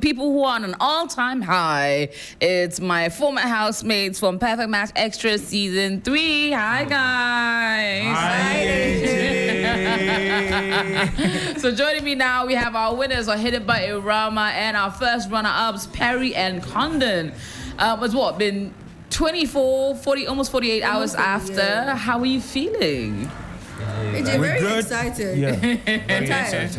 people who are on an all-time high. It's my former housemates from Perfect Match Extra Season 3. Hi, guys. Hi. So joining me now, we have our winners, Oheneba, Ewurama, and our first runner-ups, Perry and Kondon. It's what, been 24, 40, almost 48 hours after. Yeah. How are you feeling? We're very excited. Yeah. And tired.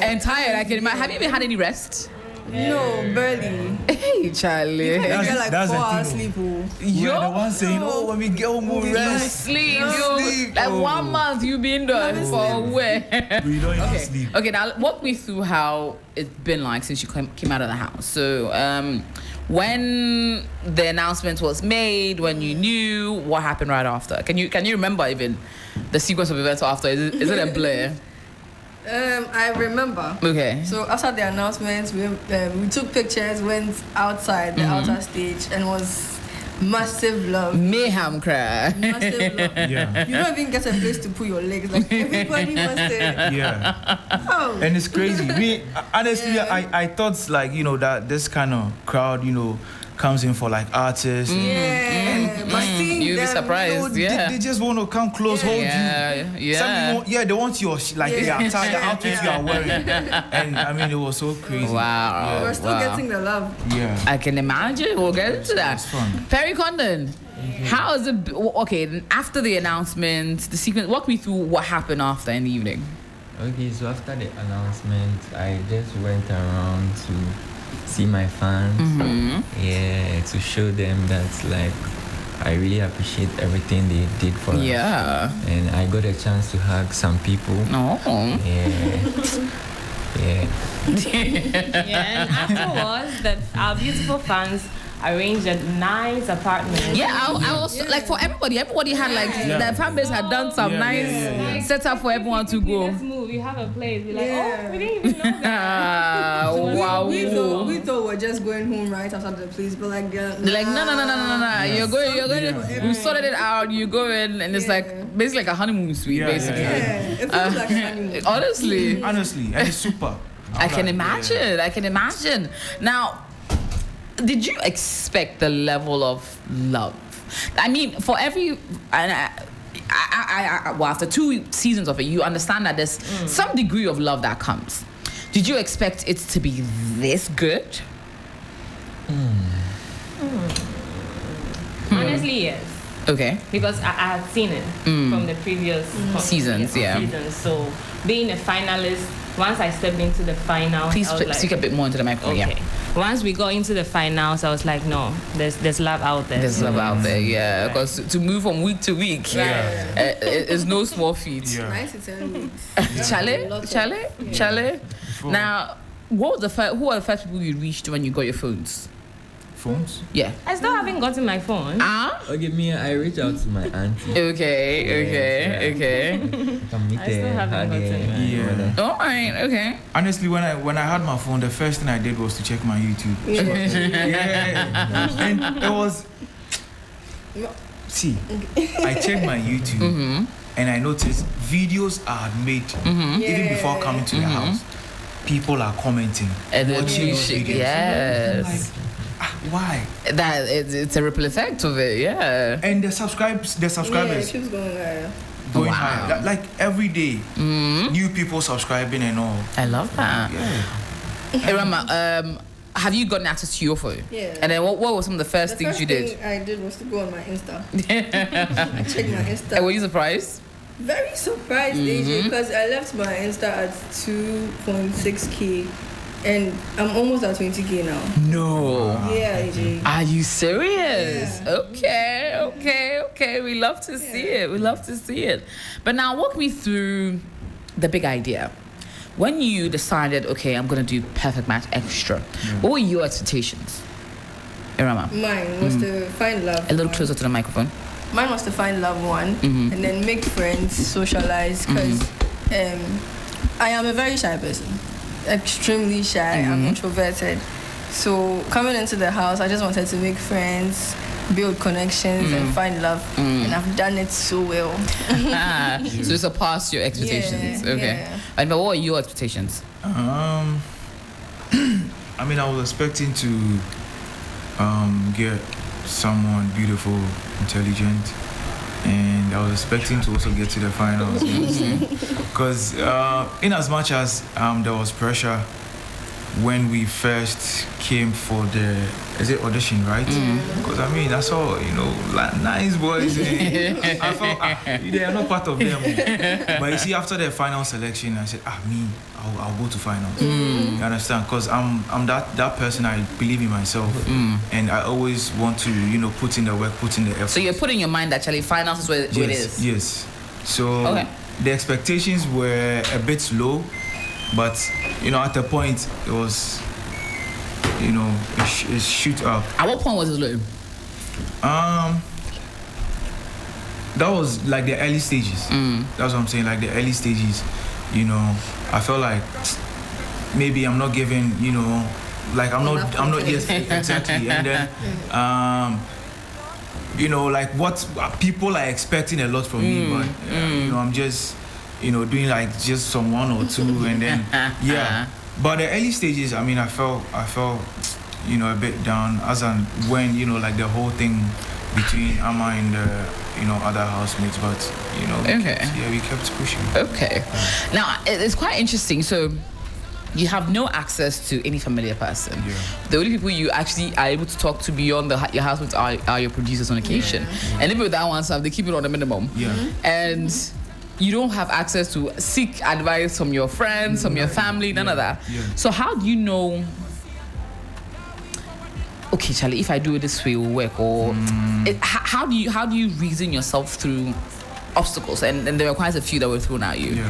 And tired. I can imagine. Have you even had any rest? No, barely. Hey, Charlie. You can't get like 4 hours sleep. You're the one saying, oh, when we get home, we'll rest. Sleep. Like 1 month you've been there for where? We don't even sleep. Okay, now walk me through how it's been like since you came out of the house. So, when the announcement was made, when you knew, what happened right after? Can you remember even the sequence of events after? Is it a blur? I remember. Okay. So after the announcement, we took pictures, went outside the outer stage, and was massive love. Mayhem cry. Massive love. Yeah. You don't even get a place to put your legs. Like everybody wants to. Yeah. Oh. And it's crazy. Honestly, I thought like, that this kind of crowd, comes in for like artists. But seeing You'll be them, surprised. They just want to come close, hold you. Yeah. They want your the attire, the outfit you are wearing. And I mean, it was so crazy. Wow. We're still getting the love. Yeah. I can imagine. We'll get into that. It's fun. Perry Kondon, how is it? Okay, after the announcement, the sequence. Walk me through what happened after in the evening. Okay, so after the announcement, I just went around to see my fans. Yeah, to show them that like I really appreciate everything they did for us. Yeah. And I got a chance to hug some people. Oh. Yeah. Yeah, and afterwards, our beautiful fans arranged a nice apartment. Yeah, I was like for everybody. Everybody had like the fan base had done some nice setup for everyone to go. Let's move. You have a place. We're like, oh, we didn't even know that. Wow. We thought we're just going home right after the place, but like, They're like no. Yes. You're going. We sorted it out. You go in, and it's like basically like a honeymoon suite, basically. it feels like a honeymoon. Honestly, and it's super. I can imagine. Now, did you expect the level of love? I mean, for every, well, after 2 seasons of it, you understand that there's some degree of love that comes. Did you expect it to be this good? Honestly, yes. Okay. Because I had seen it from the previous seasons. So being a finalist, once I stepped into the finals, Please I was speak a bit more into the microphone. okay. Yeah. Once we got into the finals, I was like, no, there's love out there. There's love out there, yeah. Because to move from week to week, it's no small feat. Yeah. 9 to 10 weeks. Chale. Now, who are the first people you reached when you got your phones? Phones? Yeah. I still haven't gotten my phone. Okay, I reached out to my auntie. Okay. Come meet I still her, haven't hug her, gotten mine. Yeah. All right, okay. Honestly, when I had my phone, the first thing I did was to check my YouTube. And it was. See, I checked my YouTube and I noticed videos I had made even before coming to the house. People are commenting And then watching those videos. Yes. Like, why? That it's a ripple effect of it, yeah. And the subscribers Yeah, it keeps going higher. going Wow. higher. Like every day, new people subscribing and all. I love that. Yeah. Ewurama, have you gotten access to your phone? Yeah. And then what were some of the first things you did? The first thing I did was to go on my Insta. I checked my Insta. And were you surprised? Very surprised, AJ, because I left my Insta at 2.6K and I'm almost at 20K now. No. Yeah, AJ. Are you serious? Yeah. Okay. We love to see it. But now walk me through the big idea. When you decided, okay, I'm gonna do Perfect Match Extra, what were your expectations? Ewurama, Mine was to find love. a little closer to the microphone. Mine was to find loved one and then make friends, socialize, because I am a very shy person, extremely shy. I'm introverted. So coming into the house, I just wanted to make friends, build connections, and find love. And I've done it so well. So it surpassed your expectations. Yeah, okay. yeah. And but what were your expectations? I mean, I was expecting to get someone beautiful, intelligent, and I was expecting to also get to the finals. Because in as much as there was pressure when we first came for the audition, right? Because I mean, I saw nice boys. I felt they are not part of them. But you see, after the final selection, I said, I'll go to finals. You understand? Because I'm that person. I believe in myself, and I always want to put in the work, put in the effort. So you're putting in your mind that actually finals is where it is. Yes. So the expectations were a bit low. But at a point it was, it shoot up. At what point was it low? That was like the early stages. That's what I'm saying. Like the early stages, I felt like maybe I'm not giving, like I'm not. Yes, exactly. And then, like what people are expecting a lot from me, but I'm just. Doing like just some one or two, and then But the early stages, I mean, I felt a bit down as and when like the whole thing between Amma and the other housemates, but we kept pushing. Okay, now it's quite interesting. So you have no access to any familiar person. Yeah. The only people you actually are able to talk to beyond your housemates are your producers on occasion, and even with that one stuff, they keep it on a minimum. And you don't have access to seek advice from your friends, from your family, none of that. So how do you know, okay, Charlie, if I do it this way, it will work? Or how do you reason yourself through obstacles? And there were quite a few that were thrown at you. Would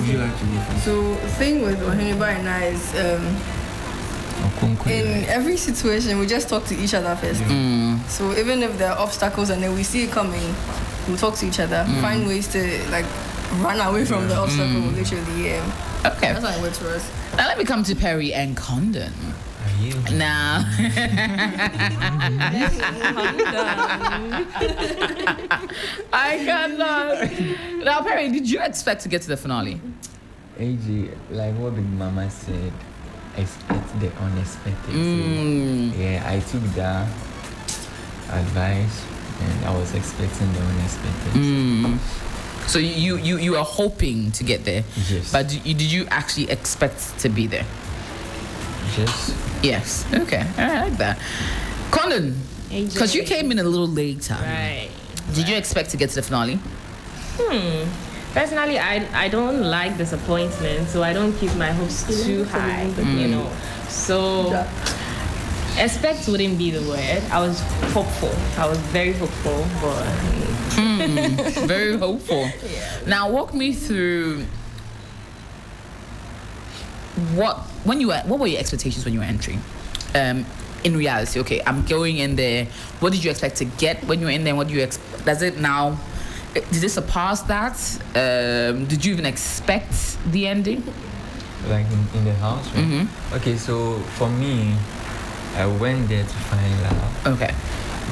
you like to go first? So the thing with Oheneba and I is in every situation we just talk to each other first. So even if there are obstacles and then we see it coming, we'll talk to each other, find ways to like run away from the obstacle, literally. Okay. That's how it works for us. Now let me come to Perry and Kondon. Now, I cannot. Now, Perry, did you expect to get to the finale? AJ, like what Big Mama said, expect the unexpected. So, I took that advice. And I was expecting the unexpected. So you were hoping to get there, yes. But did you actually expect to be there? Yes. Okay. I like that. Kondon, because you came in a little later. Right. Did you expect to get to the finale? Personally, I don't like disappointment, so I don't keep my hopes too high. So. Expect wouldn't be the word. I was hopeful. I was very hopeful, but very hopeful. Now walk me through what were your expectations when you were entering? In reality, okay, I'm going in there. What did you expect to get when you were in there? What do you does it now? Did it surpass that? Did you even expect the ending? Like in the house, right? Okay, so for me, I went there to find love. Okay.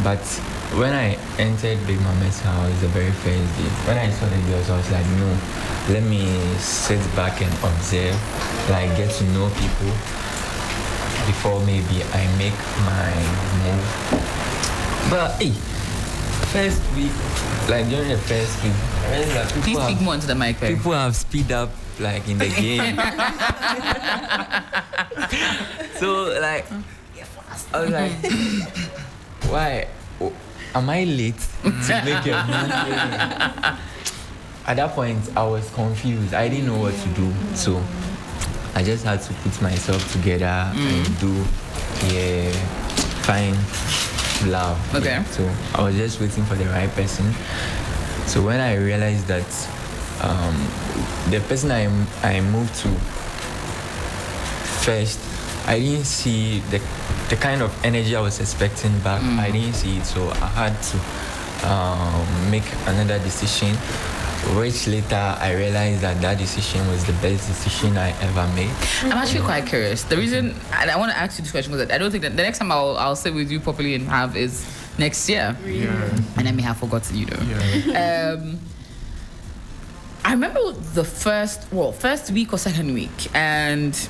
But when I entered Big Mama's house the very first day, when I saw the girls, I was like, no, let me sit back and observe, like get to know people before maybe I make my move. But hey, first week, like during the first week, I realized that please speak more into the mic, Perry. People have speed up like in the game. So like I was like, why? Am I late to make a move? At that point, I was confused. I didn't know what to do. So I just had to put myself together and find love. Okay. So I was just waiting for the right person. So when I realized that the person I moved to first, I didn't see the kind of energy I was expecting back. I didn't see it, so I had to make another decision, which later I realized that decision was the best decision I ever made. I'm actually quite curious. The reason, and I want to ask you this question, was that I don't think that the next time I'll sit with you properly and have is next year. And I may have forgotten, I remember the first week or second week, and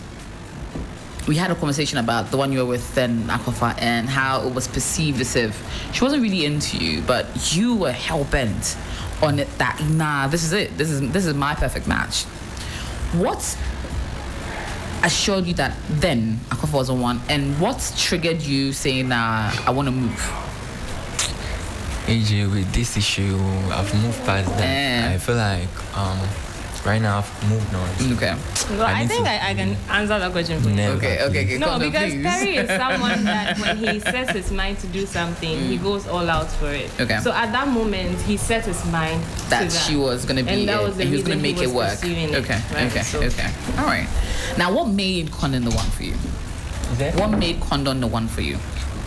we had a conversation about the one you were with then, Akuoko, and how it was perceived as if she wasn't really into you, but you were hell bent on it. That nah, this is it. This is my perfect match. What assured you that then Akuoko wasn't one, and what triggered you saying, nah, I want to move? AJ, with this issue, I've moved past that. I feel like right now I've moved on. Okay. Well, I think I can answer that question for you. Never. Okay. No, Kondon, because please. Perry is someone that when he sets his mind to do something, he goes all out for it. Okay. So at that moment, he set his mind That to that. she was gonna be, And that was the he was gonna reason make he it was work. pursuing it, Okay. right? Okay. All right. Now, what made Kondon the one for you? Is that? What made Kondon the one for you?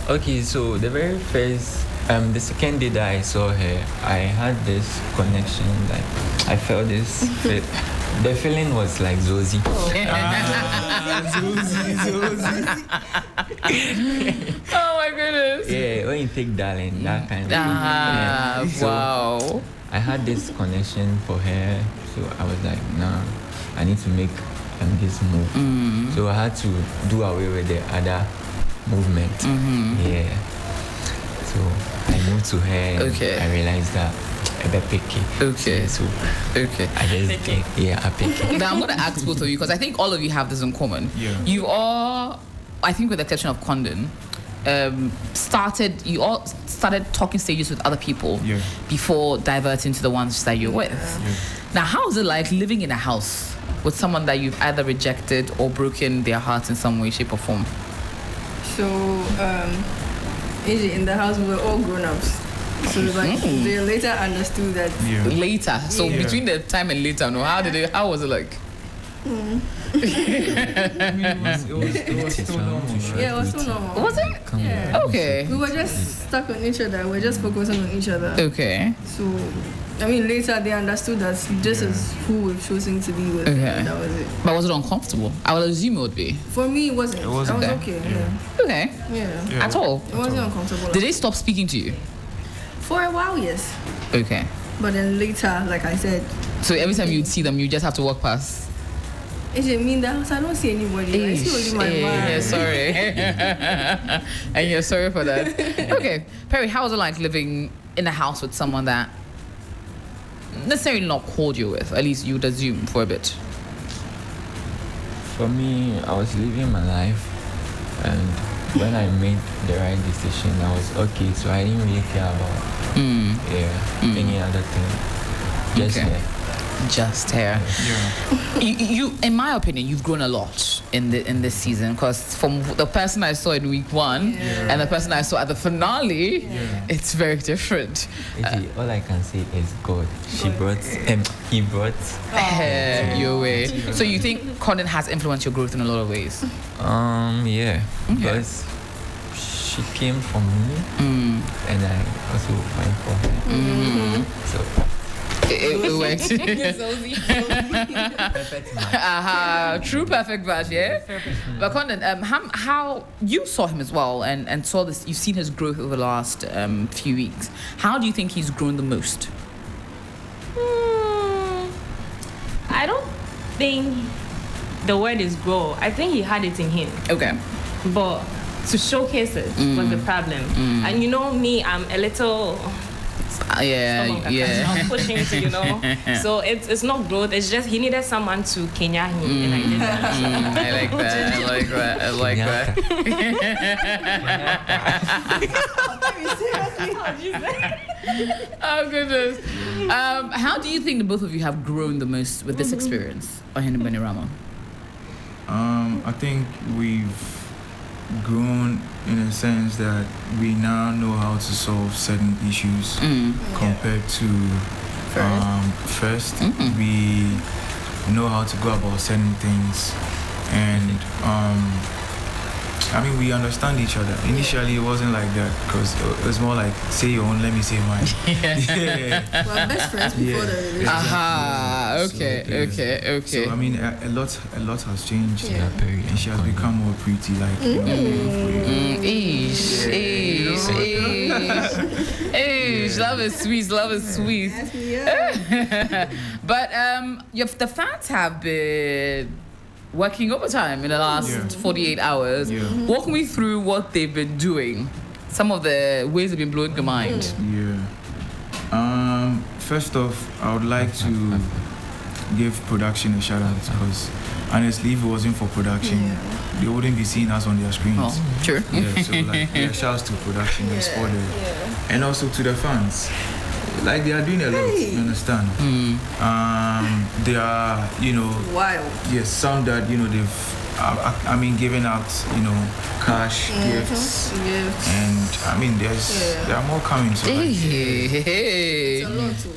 Okay, so the very first, the second day that I saw her, I had this connection, like I felt this fit. The feeling was like Zosie. Oh my goodness. Yeah, when you take darling, that kind of thing. Ah, So wow. I had this connection for her, so I was like, nah, I need to make this move. So I had to do away with the other movement. Yeah. So I moved to her and Okay. I realized that a bit picky. Okay. So Okay. I just I picky. Now I'm gonna ask both of you because I think all of you have this in common. Yeah. You all, I think with the exception of Kondon, you all started talking stages with other people before diverting to the ones that you're with. Now, how is it like living in a house with someone that you've either rejected or broken their heart in some way, shape, or form? So, in the house, we were all grown-ups. So, like, they later understood that. Yeah. Later, so Yeah. between the time and later, no, how was it like? I mean, it was still normal. Yeah, it was so normal. Was it? Yeah. Okay. We were just stuck on each other. We were just focusing on each other. Okay. So, I mean, later they understood that this is who we've chosen to be with. Okay. And that was it. But was it uncomfortable? I would assume it would be. For me, it wasn't. It wasn't. I was Okay. okay. Okay. Yeah. Yeah. At all? It wasn't uncomfortable. Did they stop speaking to you? For a while, yes. Okay. But then later, like I said, So every time you'd see them, you just have to walk past. it didn't mean that I don't see anybody. I see only my mind. Yeah, sorry. And you're sorry for that. Okay. Perry, how was it like living in a house with someone that necessarily not called you with? At least you would assume for a bit. For me, I was living my life, and when I made the right decision, I was okay. So I didn't really care about any other thing. Just Okay. her. Just here. Yeah. You, in my opinion, you've grown a lot in this season because from the person I saw in week 1 and the person I saw at the finale, it's very different. All I can say is God. He brought. Your way. So you think Kondon has influenced your growth in a lot of ways? Yeah, because she came from me, and I also went for her. So It worked. perfect match. True perfect match, yeah. But Kondon, how you saw him as well and saw this, you've seen his growth over the last few weeks. How do you think he's grown the most? I don't think the word is grow. I think he had it in him, Okay. but to showcase it was the problem. And you know me, I'm a little. Yeah. I'm pushing to, So it's not growth. It's just he needed someone to Kenya him, and I did that. I like that. Oh goodness. How do you think the both of you have grown the most with this experience, Oheneba and Ewurama? I think we've grown in a sense that we now know how to solve certain issues compared to first. We know how to go about certain things, and I mean, we understand each other. Initially, it wasn't like that because it was more like, say your own, let me say mine. Yeah. We're best friends before the relationship. Aha. Okay. So I mean, a lot has changed. Yeah. And she has become more pretty, like. Love is sweet. Yeah. But the fans have been working overtime in the last 48 hours. Yeah. Walk me through what they've been doing. Some of the ways they've been blowing your mind. Yeah. First off, I would like to give production a shout out because honestly, if it wasn't for production, they wouldn't be seeing us on their screens. Oh, true. Yeah, so like, shouts to production and sport and also to the fans. Like they are doing a lot, you understand? They are, Wild. yes, some that they've, giving out, cash, gifts, and there are more coming. So like, Hey, It's a lot too.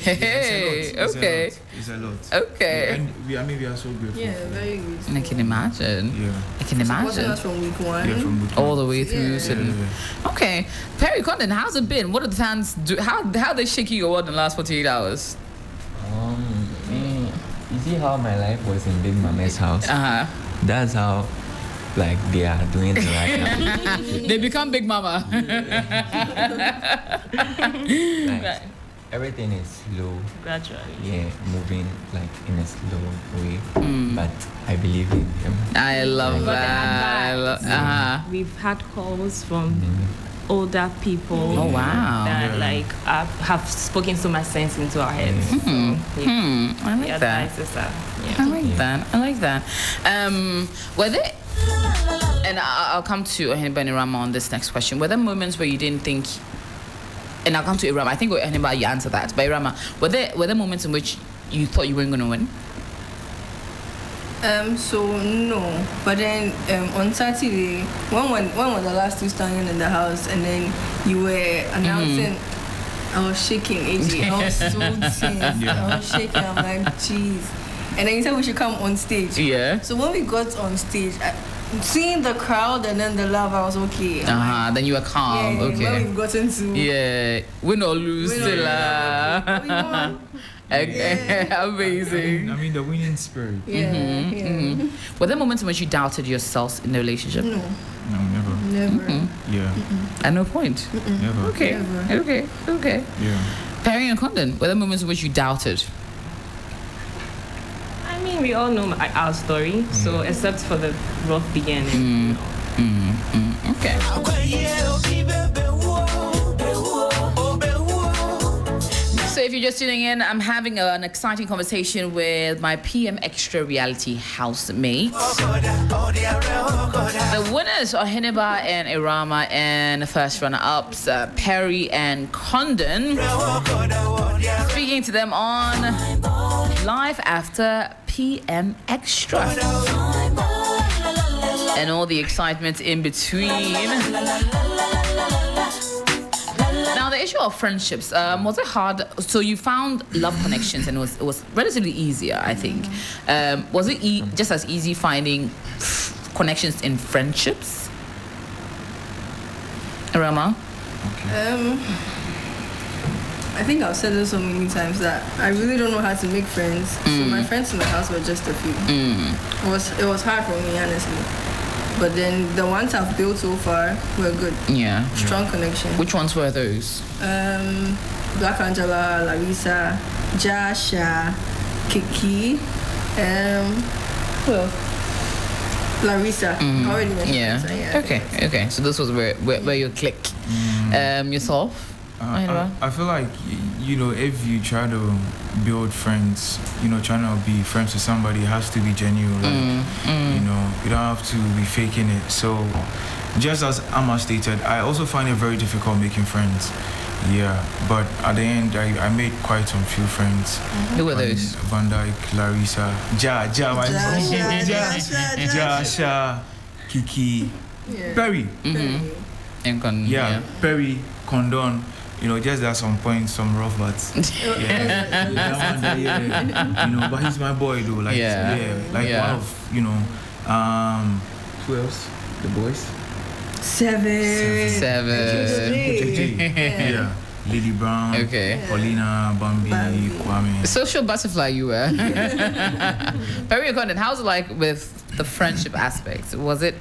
okay. It's a lot. Okay. Yeah, and we are so grateful. Yeah, very good. I can imagine. Yeah. I can Wasn't imagine. us from week 1. Yeah, from Bhutan. All the way through. Yeah. So okay. Perry Kondon, how's it been? What did the fans do? How they shaking your world in the last 48 hours? You see how my life was in Big Mama's house? Uh-huh. That's how, like, they are doing it right now. They become Big Mama. Like, everything is slow. Gradually. Yeah, moving like in a slow way. But I believe in them. I love But that. uh We've had calls from older people. Oh, wow. That have spoken so much sense into our heads. So, I like the that. advices are, I like that. I like that. Were there, and I'll come to Oheneba and Ewurama on this next question. Were there moments where you didn't think, and I'll come to Ewurama. I think Oheneba, you answered that. But Ewurama, were there moments in which you thought you weren't going to win? So no, but then on Saturday, when was the last two standing in the house, and then you were announcing, I was shaking, AJ. I was so tense. I was shaking. I'm like, jeez. And then you said we should come on stage. Yeah. So when we got on stage, seeing the crowd and then the love, I was okay. Then you were calm. Okay. When we've gotten to Win or lose, Win or still. lose. We won. Okay. Amazing. The winning spirit. Were there moments in which you doubted yourself in the relationship? No, No, never. never. Yeah, At no point. never. Okay. Never. Okay. Yeah. Perry and Kondon, were there moments in which you doubted? I mean, we all know our story. So except for the rough beginning. Okay. So if you're just tuning in, I'm having an exciting conversation with my PM Extra reality housemates. The winners are Oheneba and Ewurama, and the first runner-ups, Perry and Kondon. Speaking to them on Live After PM Extra. And all the excitement in between. Now, the issue of friendships, was it hard? So you found love connections, and it was relatively easier, I think. Was it just as easy finding connections in friendships? Ewurama? I think I've said this so many times that I really don't know how to make friends. So my friends in the house were just a few. It was hard for me, honestly. But then the ones I've built so far were good. Yeah. Strong connection. Which ones were those? Black Angela, Larissa, Jasha, Kiki, who else? Larissa. Already mentioned Larissa, yeah. Okay. So this was where you clicked. Yourself? I feel like, if you try to build friends, trying to be friends with somebody, it has to be genuine. You don't have to be faking it. So, just as Amma stated, I also find it very difficult making friends. Yeah, but at the end, I made quite some few friends. Who were those? Van Dyke, Larissa, Jasha, Kiki, Perry. And Perry, Kondon. Just at some point, some rough butts. But he's my boy though. One of, who else? The boys? Seven. Yeah. Lily Brown. Okay. Paulina, Bambi, Kwame. Social butterfly you were. Perry and Kondon, how's it like with the friendship aspect? Was it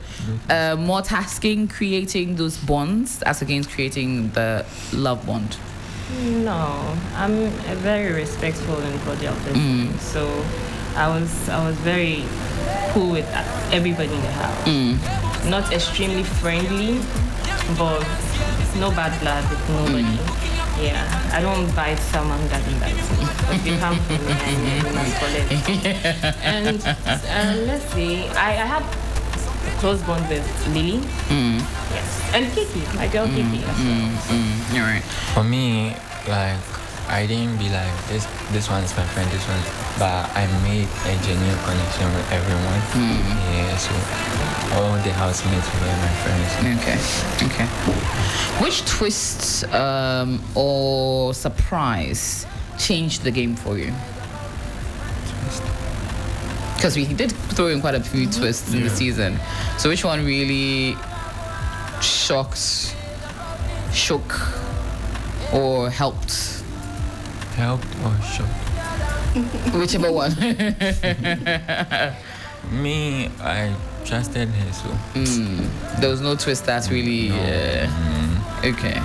more tasking creating those bonds as against creating the love bond? No, I'm a very respectful and cordial person. So I was very cool with everybody in the house. Not extremely friendly, but no bad blood with nobody. Yeah, I don't bite someone that bites me. But if you come for me, I must collect. And let's see, I had a close bond with Lily. Yes, and Kiki, my girl Kiki. You're right. For me, like, I didn't be like this one's my friend, this one's, but I made a genuine connection with everyone. Yeah, so all the housemates were my friends. Okay. Which twist or surprise changed the game for you? Because we did throw in quite a few twists in the season. So which one really shook, or helped? Helped or shocked? Whichever one. Me, I trusted her, so. There was no twist that's really. Okay.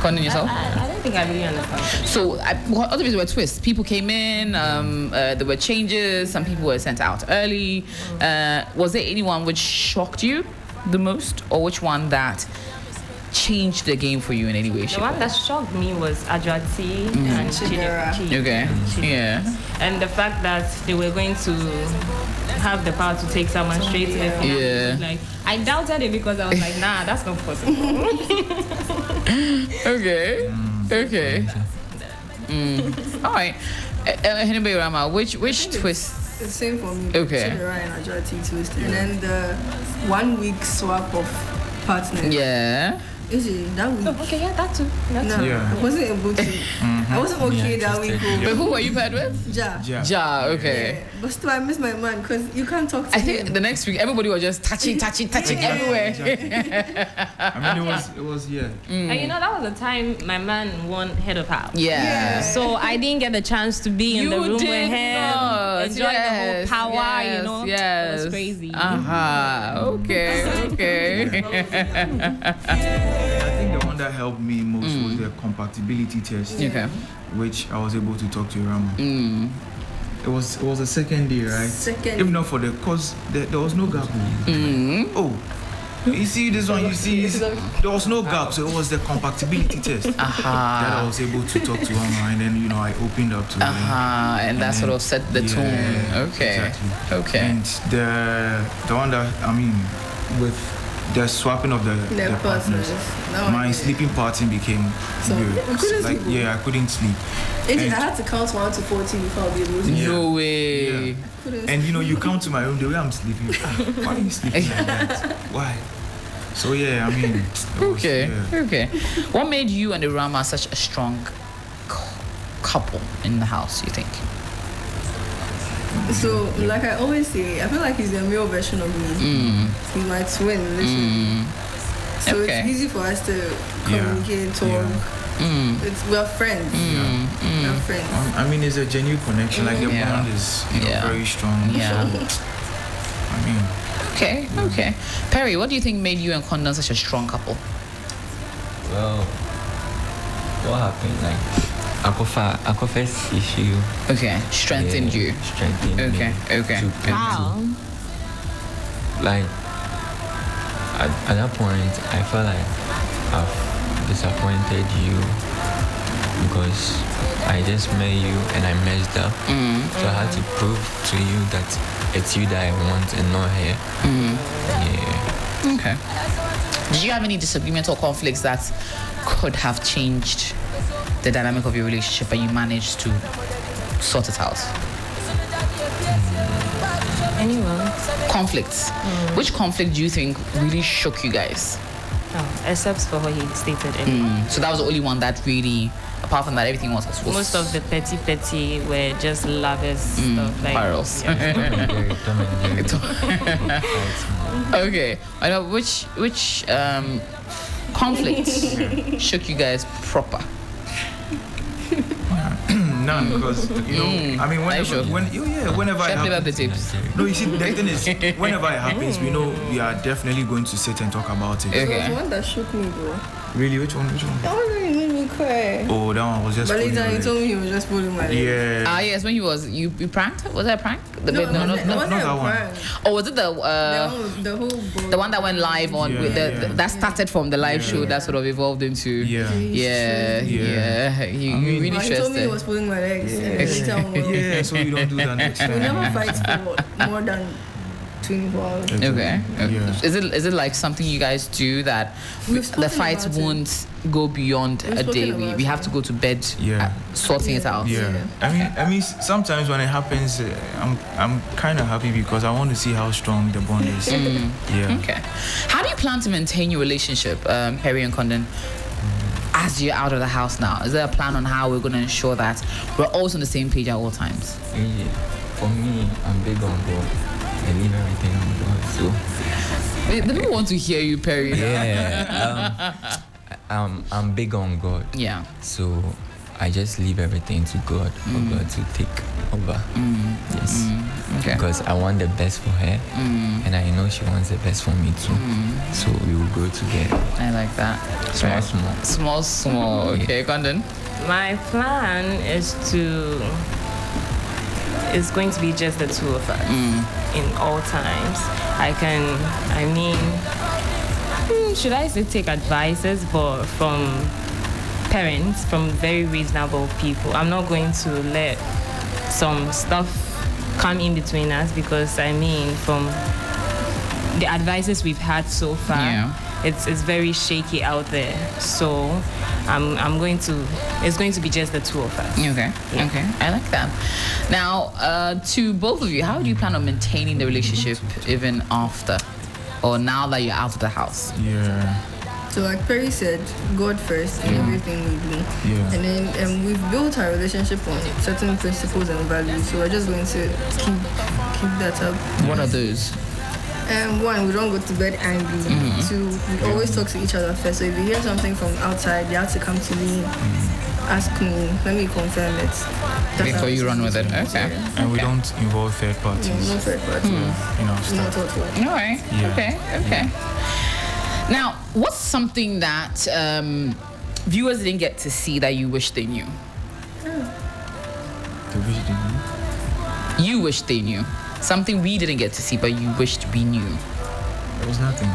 Kondon, yourself? I don't think I really understand. So, what other were twists? People came in, there were changes, some people were sent out early. Was there anyone which shocked you the most, or which one that changed the game for you in any way, The one that shocked me was Ajwati and Chidera. Okay. Yeah. And the fact that they were going to have the power to take someone straight to the final. Yeah. Like, I doubted it because I was like, nah, that's not possible. Okay. All right. Ewurama, which twist? The same for me. Okay. Chidera and Ajwati twist. And then the 1 week swap of partners. Yeah. Is it that week? Okay, yeah, that too. No, Yeah. I wasn't able to. I wasn't okay that week. But who were you paired with? Ja. Ja, okay. Yeah. But still, I miss my man because you can't talk to I him. think the next week everybody was just touching everywhere. I mean, it was yeah. And you know, that was the time my man won head of house. Yeah. So I didn't get the chance to be in the room with him, enjoy the whole power, you know. Yes. It was crazy. Okay. I think the one that helped me most was the compatibility test, Okay. which I was able to talk to Ewurama. It was the second day, right? Second. If not for cause there was no gap. Oh, you see this one, there was no gap, so it was the compatibility test that I was able to talk to Ewurama, and then I opened up to her. And that sort of set the tone. Okay. Exactly. Okay. And the one that with the swapping of the partners, my sleeping pattern became weird. you couldn't Like sleep? I couldn't sleep. I had to count 1 to 14 before I'll be able to. No way. Yeah. And you come to my room the way I'm sleeping. Why are you sleeping like that? Why? So yeah, I mean. it was- Okay. yeah. Okay. What made you and Ewurama such a strong couple in the house, you think? So, like I always say, I feel like he's the male version of me. He's my twin, literally. So Okay. it's easy for us to communicate, talk. We're friends. We're friends. I mean, it's a genuine connection. Like the Yeah. bond is very strong. Yeah. I mean, Okay. Perry, what do you think made you and Kondon such a strong couple? Well, what happened? Like, Akofa's issue. Okay. Strengthened you. Strengthened Okay. me. Okay. To like, at that point, I felt like I've disappointed you because I just met you and I messed up. So I had to prove to you that it's you that I want and not her. Yeah. Okay. Did you have any disagreements or conflicts that could have changed the dynamic of your relationship, but you managed to sort it out? Anyone? Conflicts. Which conflict do you think really shook you guys? Oh, except for what he stated earlier. So that was the only one that really, apart from that, everything was Most of the petty were just lovers stuff. Like, spirals. Tom and Jerry. Okay. I know which conflict shook you guys proper. None, because you know. I mean, Are you sure? whenever it Share me the happens. tips. No, you see, the thing is, whenever it happens, we know we are definitely going to sit and talk about it. There Okay. was one that shook me though. Really, which one? That one really made me cry. Oh, that one was just. But pulling later my he leg. told me he was just pulling my leg. Yeah. Yes, when you pranked? Was that a prank? No, it wasn't not that a one. prank. Or was it The one with the whole boat. the one that went live on Yeah, with yeah. that started from the live show that sort of evolved into Yeah. yeah. You really But he told stressed me he it. was pulling my legs. And later on, Yeah, so you don't do that next we time. never fight for more than 24 hours. Okay. Yeah. Is it like something you guys do that We've the spoken fights about it. won't go beyond We've a day? spoken We about have to go to bed Yeah. sorting it out. Yeah, I mean, sometimes when it happens, I'm kind of happy because I want to see how strong the bond is. Yeah. Okay. How do you plan to maintain your relationship, Perry and Kondon, as you're out of the house now? Is there a plan on how we're going to ensure that we're always on the same page at all times? Yeah. For me, I'm big on God. I leave everything on God. So The people want to hear you, Perry. yeah, I'm big on God. Yeah. So I just leave everything to God for God to take over. Yes. Okay. Because I want the best for her, and I know she wants the best for me too. So we will go together. I like that. Small. Okay, Kondon. My plan is going to be just the two of us in all times. Should I say take advices, but from parents, from very reasonable people. I'm not going to let some stuff come in between us because from the advices we've had so far, it's very shaky out there. So it's going to be just the two of us. Okay. Okay. I like that. Now, to both of you, how do you plan on maintaining the relationship even after or now that you're out of the house? Yeah. So like Perry said, God first in everything we do. Yeah. And then we've built our relationship on certain principles and values. So we're just going to keep that up. What are those? One, we don't go to bed angry. Two, we always talk to each other first. So if you hear something from outside, you have to come to me, ask me, let me confirm it. That's Before how you run with it. Okay. And we don't involve third parties. No third party. You know, Not stuff. at all. All right. Yeah. Okay. Now, what's something that viewers didn't get to see that you wish they knew? The vision. You wish they knew. Something we didn't get to see, but you wished we knew. There was nothing.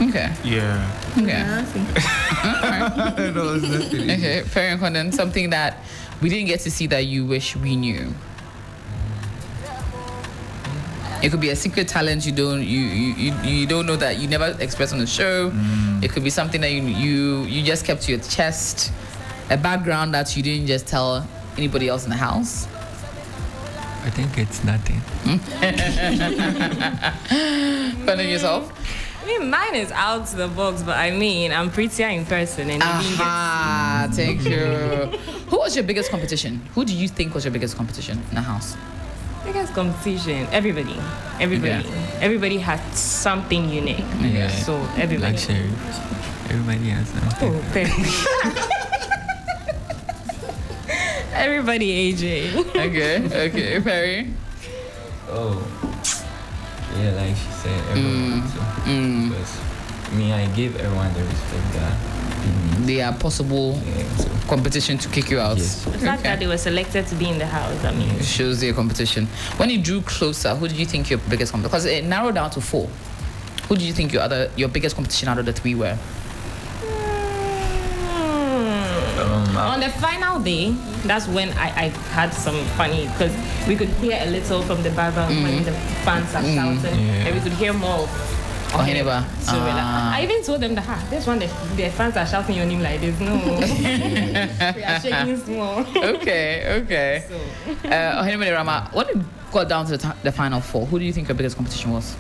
Okay. Yeah. Okay. There was nothing. Okay. Perry and Kondon, something that we didn't get to see that you wish we knew. It could be a secret talent you don't know that you never expressed on the show. It could be something that you just kept to your chest, a background that you didn't just tell anybody else in the house. I think it's nothing. Kondon, yourself? Mine is out the box, but I'm prettier in person, and Aha, thank you. Who was your biggest competition? Who do you think was your biggest competition in the house? biggest competition. Everybody. Everybody has something unique. Yeah. So everybody. Like Sherry. Everybody has something. Oh, everybody, AJ. Okay, Perry. Oh, yeah, like she said, everyone. Because me, I give everyone the respect that They are possible so, competition to kick you out. yes. The fact that they were selected to be in the house, I mean. It shows their competition. When you drew closer, who did you think your biggest competition? Because it narrowed down to 4. Who did you think your biggest competition out of the 3 were? On the final day, that's when I had some funny, because we could hear a little from the background when the fans are shouting, and we could hear more of Oheneba. So we're like, I even told them that this one, the fans are shouting your name like this. No, we are shaking small. Okay. So, Oheneba and Ewurama, when it got down to the final 4, who do you think your biggest competition was?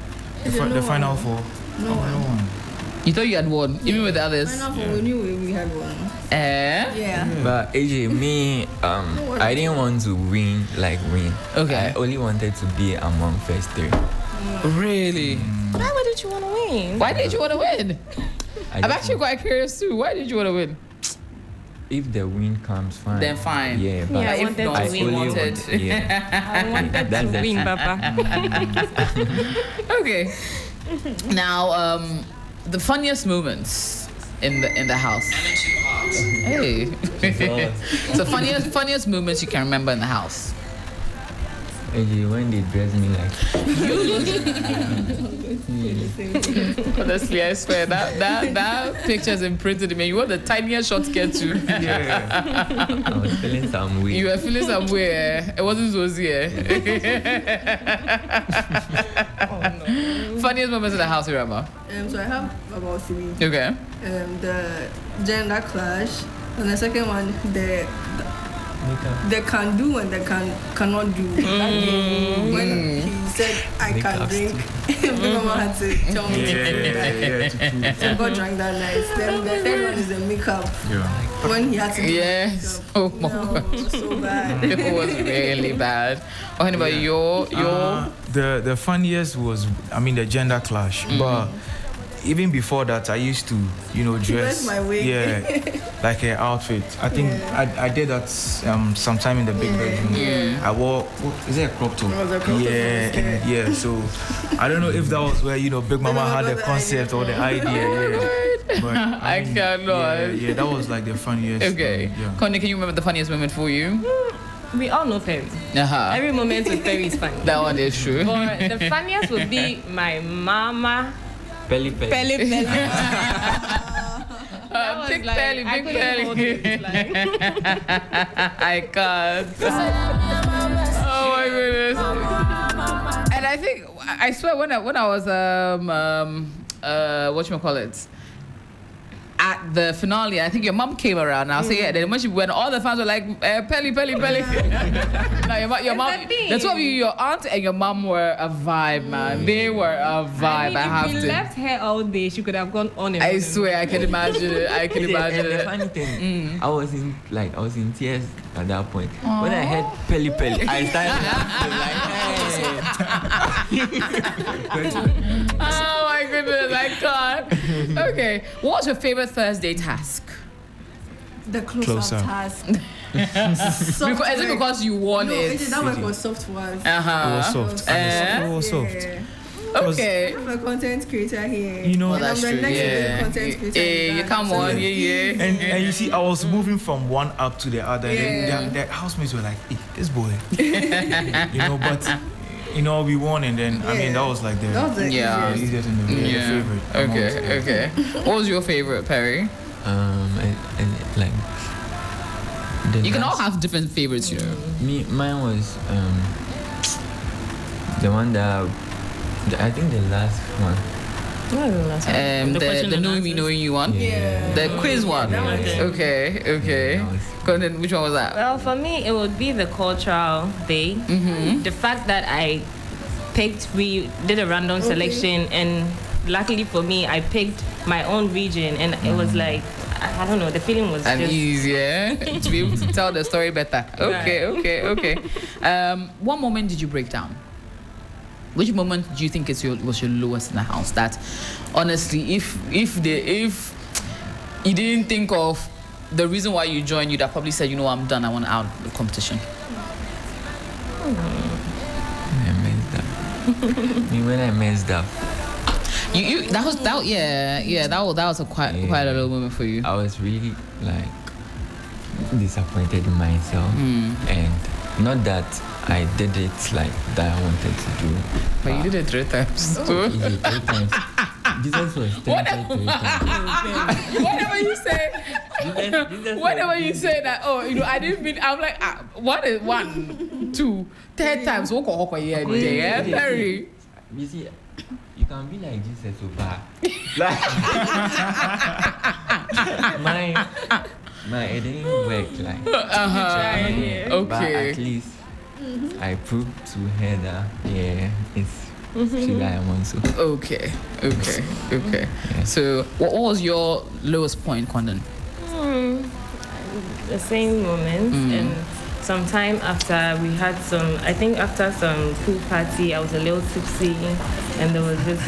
The final 4. No one. You thought you had won, even with the others. Final 4, we knew we had one. Yeah. But AJ, me, I didn't want to win. Okay. I only wanted to be among first 3. Really? why did you want to win? Why did you want to win? I'm just actually quite curious too. Why did you want to win? if the wind comes, fine. Then fine. Yeah, but Yeah, I if wanted not, to if win. you wanted. Yeah. I wanted That's to the win, thing. Papa. Okay. Now, the funniest moments in the house. Hey. So funniest moments you can remember in the house. When they dress me like Honestly, I swear that picture's imprinted in me. You wore the tiniest short skirt too. yeah. I was feeling some way. You were feeling somewhere. It wasn't Zosie. Funniest moments in the house, Ewurama. So I have about 3. Okay. The gender clash, and the second one, the can do and the cannot do. That day when he said I can drink, Big Mama had to tell me. Yeah. So I got drunk that night. Then the third one is the makeup. Yeah. When he had to do Yes. makeup. Oh my No, God. it was so bad. It was really bad. Oheneba, your The funniest was, the gender clash. But even before that, I used to, dress. my wig. Yeah, like an outfit. I think I did that sometime in the big bedroom. Yeah. I wore, is it a crop top? It was a crop top Yeah, with a skirt. yeah. So I don't know if that was where Big Mama had the concept or the idea. Yeah. But I cannot. Yeah, that was like the funniest. Okay. Yeah. Kondon, can you remember the funniest moment for you? We all know Perry. Uh-huh. Every moment with Perry is funny. That one is true. But the funniest would be my mama. Pelly. Pele. Big like, belly, I big couldn't hold belly. it, like. I can't. Oh my goodness. And I think I swear when I was whatchamacallit, at the finale, I think your mom came around. I'll say yeah. Then when all the fans were like, Pelly. Now your mom, the two of you, your aunt and your mom were a vibe, man. They were a vibe. I have if we to. left her all day, she could have gone on and on. I swear, I can imagine it. I can imagine The it. funny thing, I was in tears at that point. When I heard Pelly, I started laughing like, Oh my goodness, I can't. Okay, what was your favorite Thursday task? The close-up task. Is it because you won No, it? that one was soft for us. It Uh-huh. was soft. It was soft. Yeah. Okay. I'm a content creator here. Well, and that's I'm true. the next Yeah. content creator. Hey, in you Ghana. come So on, yeah. And you see, I was moving from one up to the other. Yeah. And then the housemates were like, hey, this boy. But we won, and then that was like That was the Yeah. the easiest. easiest and the favorite. amongst Okay. What was your favorite, Perry? like. You can all have different favorites, you know. Mine was the one that I think the last one. The knowing you one. Yeah. The quiz one. That one. Okay. Yeah, that was- Kondon, which one was that? Well, for me, it would be the cultural day. Mm-hmm. The fact that we did a random selection, and luckily for me, I picked my own region, and it was like, I don't know, the feeling was And just... easier to be able to tell the story better. Okay. What moment did you break down? Which moment do you think was your lowest in the house? That honestly, if you didn't think of the reason why you joined, you'd have probably said, I'm done. I want out of the competition. I messed up. When I messed up, That was a quite a low moment for you. I was really like disappointed in myself, and not that I did it like that I wanted to do. But you did it 3 times. Three times. Jesus was tempted 3 times. Whenever you say that, I didn't mean, I'm like, what is 1, 2, 3 times? Yeah, Perry. You see, you can be like Jesus so bad. Like it didn't work like. But Okay. at least I proved to her that it's she I am also. Okay. So, what was your lowest point, Kondon? The same moment, and sometime after we had after some pool party, I was a little tipsy, and there was this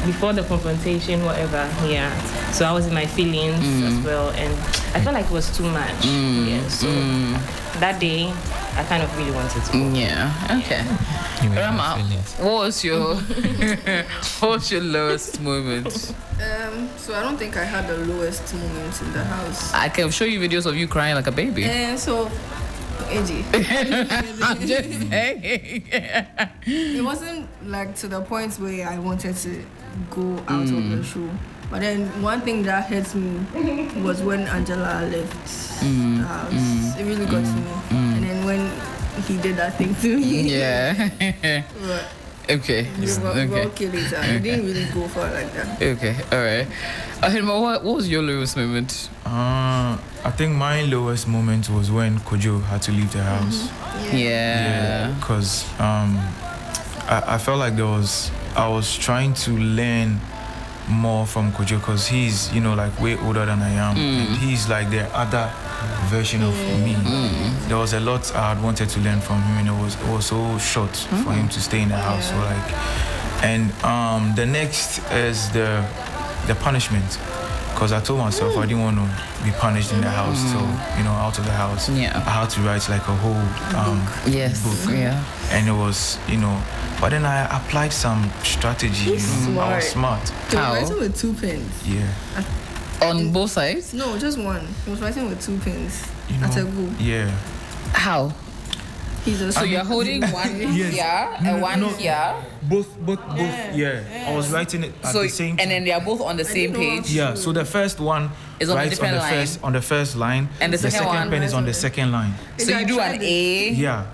before the confrontation, whatever. Yeah. So I was in my feelings as well, and I felt like it was too much. Yeah. So that day, I kind of really wanted to go. Yeah. Okay. Rama, what was your lowest moment? So I don't think I had the lowest moment in the house. I can show you videos of you crying like a baby. So, AG. I'm just saying. It wasn't like to the point where I wanted to go out of the show. But then one thing that hurt me was when Angela left the house. It really got to me. And then when he did that thing to me. Yeah. Okay. Okay later. I didn't really go for it like that. Okay. All right. Oheneba, what was your lowest moment? I think my lowest moment was when Kojo had to leave the house. Yeah. Because I felt like I was trying to learn more from Kojo because he's, like way older than I am. And he's like the other version of me. There was a lot I had wanted to learn from him, and it was so short for him to stay in the house. So and the next is the punishment. Because I told myself I didn't want to be punished in the house, so out of the house. Yeah. I had to write like a whole book. Yeah. And it was, but then I applied some strategy. I was smart. He was writing with 2 pens. Yeah. On both sides? No, just one. He was writing with 2 pens at a go. Yeah. How? So you're holding one here and one here? Both. Yeah. I was writing it at the same time. And then they are both on the same page? Yeah, so the first one is on writes on the first line. And the second one pen is on the second line. So you do an A? Yeah.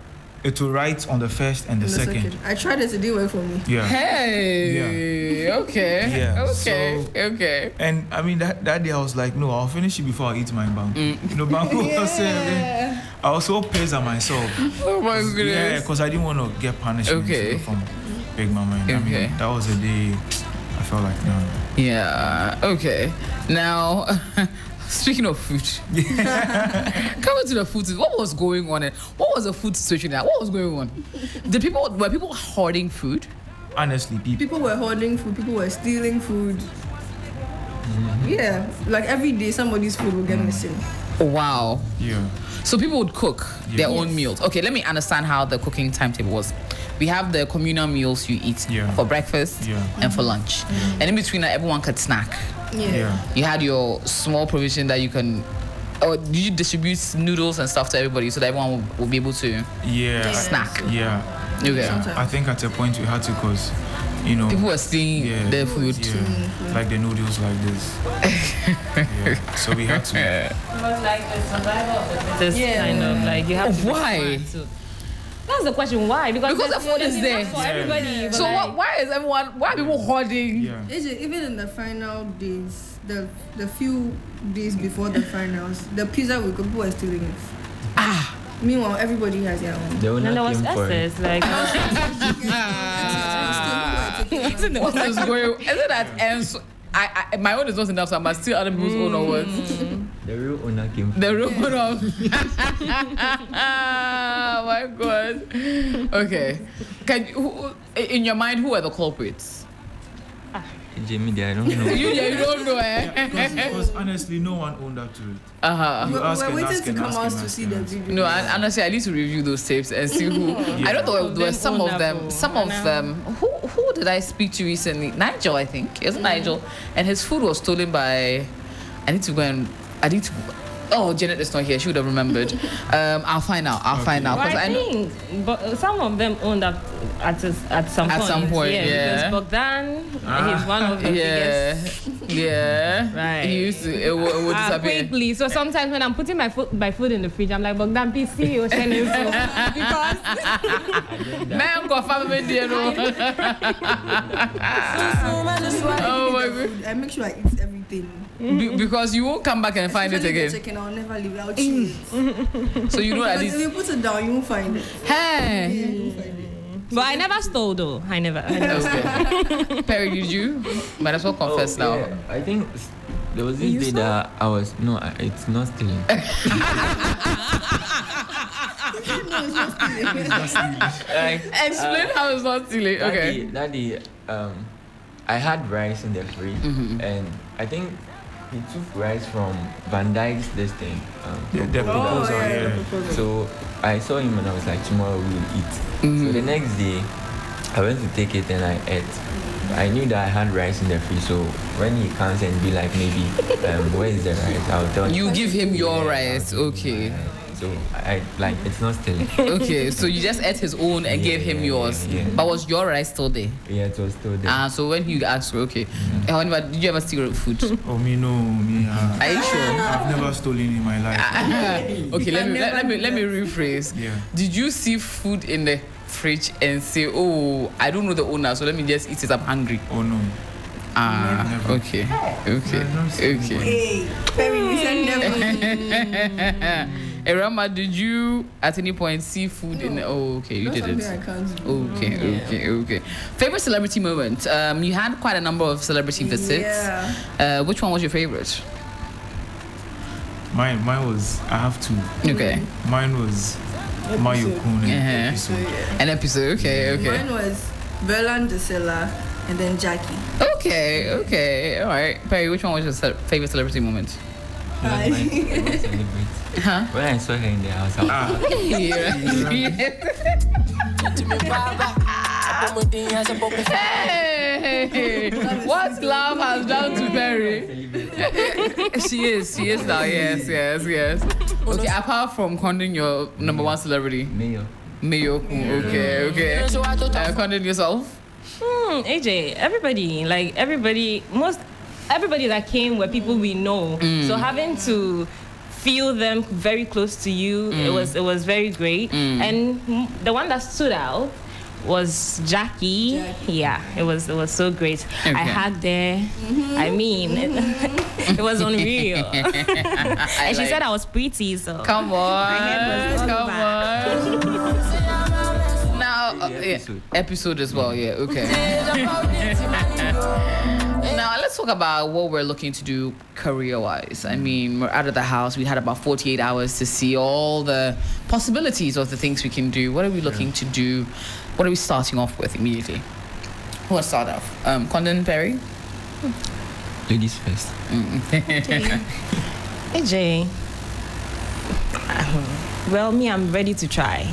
It will write on the first and the second. I tried it, it didn't work for me. Yeah. Hey. Yeah. Okay. Yeah. Okay. And I mean that day I was like, no, I'll finish it before I eat my banku. Banku was saying, I was so pissed at myself. Oh my goodness. Yeah, because I didn't want to get punishment from Big Mama. And I mean, that was the day I felt like, no. Yeah. Okay. Now. Speaking of food, coming to the food, what was going on? What was the food situation there? What was going on? Were people hoarding food? Honestly, people were hoarding food. People were stealing food. Yeah, like every day somebody's food will get missing. Wow. Yeah. So people would cook their own meals. Okay, let me understand how the cooking timetable was. We have the communal meals you eat for breakfast and for lunch. And in between that, everyone could snack. Yeah. You had your small provision that you can... Or did you distribute noodles and stuff to everybody so that everyone will be able to snack? Yeah. Okay. I think at a point we had to because, people were stealing their food. Yeah. Like the noodles like this. So we had to. It was like the survival of the fittest kind of like you have to. Why? That's the question. Why? Because the food is there for everybody. So why are people hoarding? Yeah. Even in the final days, the few days before the finals, the pizza people were stealing it. Meanwhile, everybody has their own. No, there was excess. Like, what is going? Isn't that ends? My own is not enough, so I must steal other people's own or what? The real owner came. The real owner. Oh my God. Okay. In your mind, who are the culprits? Jamie, I don't know. You don't know, Because honestly, no one owned up to it. We're waiting to come out to see the video. No, honestly, I need to review those tapes and see who. I don't know. There were some of them. Who did I speak to recently? Nigel, I think. It was Nigel, and his food was stolen by. Oh, Janet is not here. She would have remembered. I'll find out. Well, I think but some of them owned up at some point. At some point, yeah. Because Bogdan, he's one of the biggest. Yeah. Right. He used to. It would disappear. Quickly. So sometimes when I'm putting my food in the fridge, I'm like, Bogdan, please see you. Because. Man, go family dinner. Oh my God. I make sure I eat everything. Because you won't come back and find it again. Chicken, I'll never leave it. I'll chew it. So you know at Because least. if you put it down, you won't find it. Hey. You won't find it. But I never stole though. I never. Okay. Perry, did you? Might as well confess now. Yeah. I think there was this day that I was it's not stealing. Explain how it's not stealing. Okay. That day, I had rice in the fridge, and I think he took rice from Van Dyke's this thing. The proposal, yeah. So I saw him and I was like, tomorrow we'll eat. So the next day, I went to take it and I ate. I knew that I had rice in the fridge, so when he comes and be like, maybe, where is the rice? I'll tell him. You give him your rice, okay. So I like, it's not still. Okay, so you just ate his own and gave him yours. Yeah. But was your rice still there? Yeah, it was still there. So when you asked, okay. However, did you ever steal food? Oh, me no, me. Are you sure? I've never stolen in my life. Okay, let me rephrase. Yeah. Did you see food in the fridge and say, oh, I don't know the owner, so let me just eat it, I'm hungry? Oh no. Never. Okay. Hey, Perry, you said never. Ewurama, did you at any point see food in the... Oh, okay, you That's didn't. something I can't do. Okay. Favorite celebrity moment? You had quite a number of celebrity visits. Yeah. Which one was your favorite? Mine was, I have two. Okay. Mine was Mayo Kun episode. An episode, okay. Mine was Bella and Gisela and then Jackie. Okay. All right. Perry, which one was your favorite celebrity moment? Huh? When I saw her in the house, I was Hey, what love has done to Perry? She is now. Yes. Okay, apart from Kondon, your number one celebrity, Mayo. Okay. Kondon, yourself? AJ, most everybody that came were people we know. So having to feel them very close to you, it was very great. And the one that stood out was Jackie. Yeah, it was so great. Okay. I hugged her. I mean, it was unreal. And she said I was pretty, so Come on. my head was all Now, episode as well. Yeah, okay. Now, let's talk about what we're looking to do career-wise. I mean, we're out of the house. We had about 48 hours to see all the possibilities of the things we can do. What are we looking to do? What are we starting off with immediately? Who wants to start off? Kondon, Perry? ladies first. AJ. Well, me, I'm ready to try.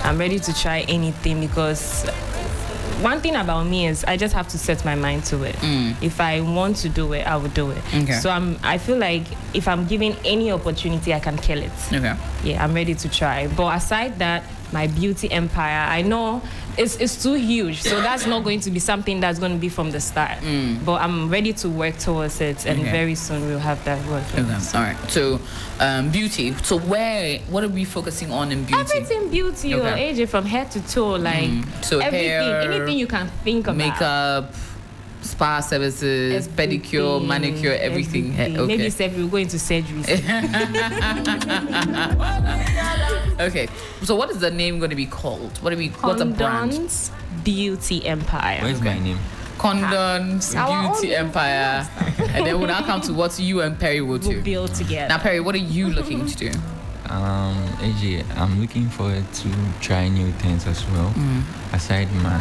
I'm ready to try anything because one thing about me is I just have to set my mind to it. If I want to do it, I will do it. Okay. So I feel like if I'm given any opportunity, I can kill it. Okay. Yeah, I'm ready to try. But aside that, my beauty empire, I know it's too huge. So that's not going to be something that's going to be from the start. But I'm ready to work towards it, and very soon we'll have that work. Okay. All right. So, beauty. So what are we focusing on in beauty? Everything beauty, Okay. AJ, from head to toe, like So everything, hair, anything you can think about. makeup, spa services, pedicure, manicure, everything. Okay. Maybe if we go into surgery. Okay. So what is the name going to be called? What's the brand? Kondon's Beauty Empire. Where's my name? Kondon's Our Beauty own Empire. And then we'll now come to what you and Perry will do. We'll build together. Now, Perry, what are you looking to do? AJ, I'm looking forward to try new things as well. Aside my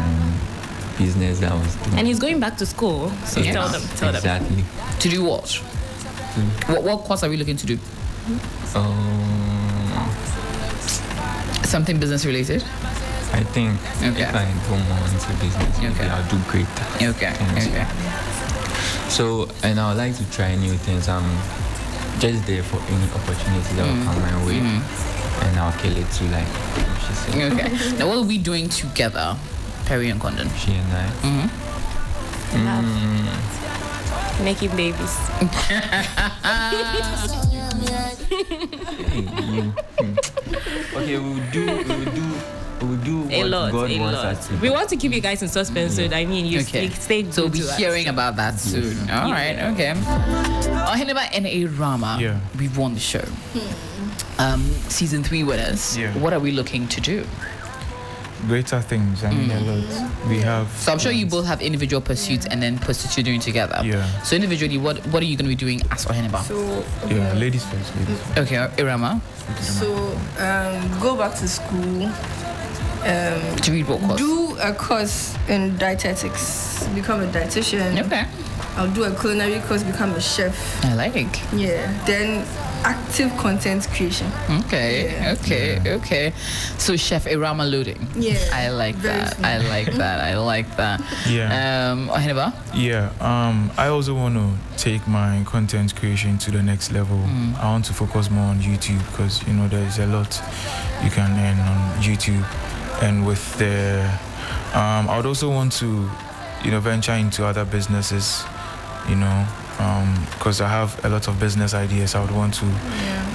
business that I was doing. And he's going back to school, so Yes. tell them. Exactly. To do what? What course are we looking to do? Something business related? I think Okay. if I go more into business, maybe Okay. I'll do great. Okay. Okay. So, and I would like to try new things. I'm just there for any opportunity that will come my way, and I'll kill it too, like she said. Okay. Now, what are we doing together, Perry and Kondon? She and I. Making babies. Hey, you. Okay, we'll do A what lot, God a wants lot. us to do. We want to keep you guys in suspense, so I mean, you Okay. stay So we'll good be to us. hearing about that soon. All right. Okay. Oheneba and Ewurama. Yeah. We've won the show. Season 3 winners. Yeah. What are we looking to do? Greater things. I mean, a lot. We have. So I'm sure you both have individual pursuits and then pursuits you're doing together. Yeah. So individually, what are you going to be doing as Oheneba? So, Yeah, ladies first. Ladies first. Okay, Ewurama. so go back to school. To read what course? Do a course in dietetics, become a dietitian. Okay. I'll do a culinary course, become a chef. I like. Yeah. Then active content creation. Okay. Yeah. Okay. So Chef Ewurama loading. Yeah. I like Very that. fun. I like that. Yeah. Oheneba? Yeah. I also want to take my content creation to the next level. I want to focus more on YouTube because there's a lot you can earn on YouTube, and with the I would also want to venture into other businesses. Because I have a lot of business ideas I would want to.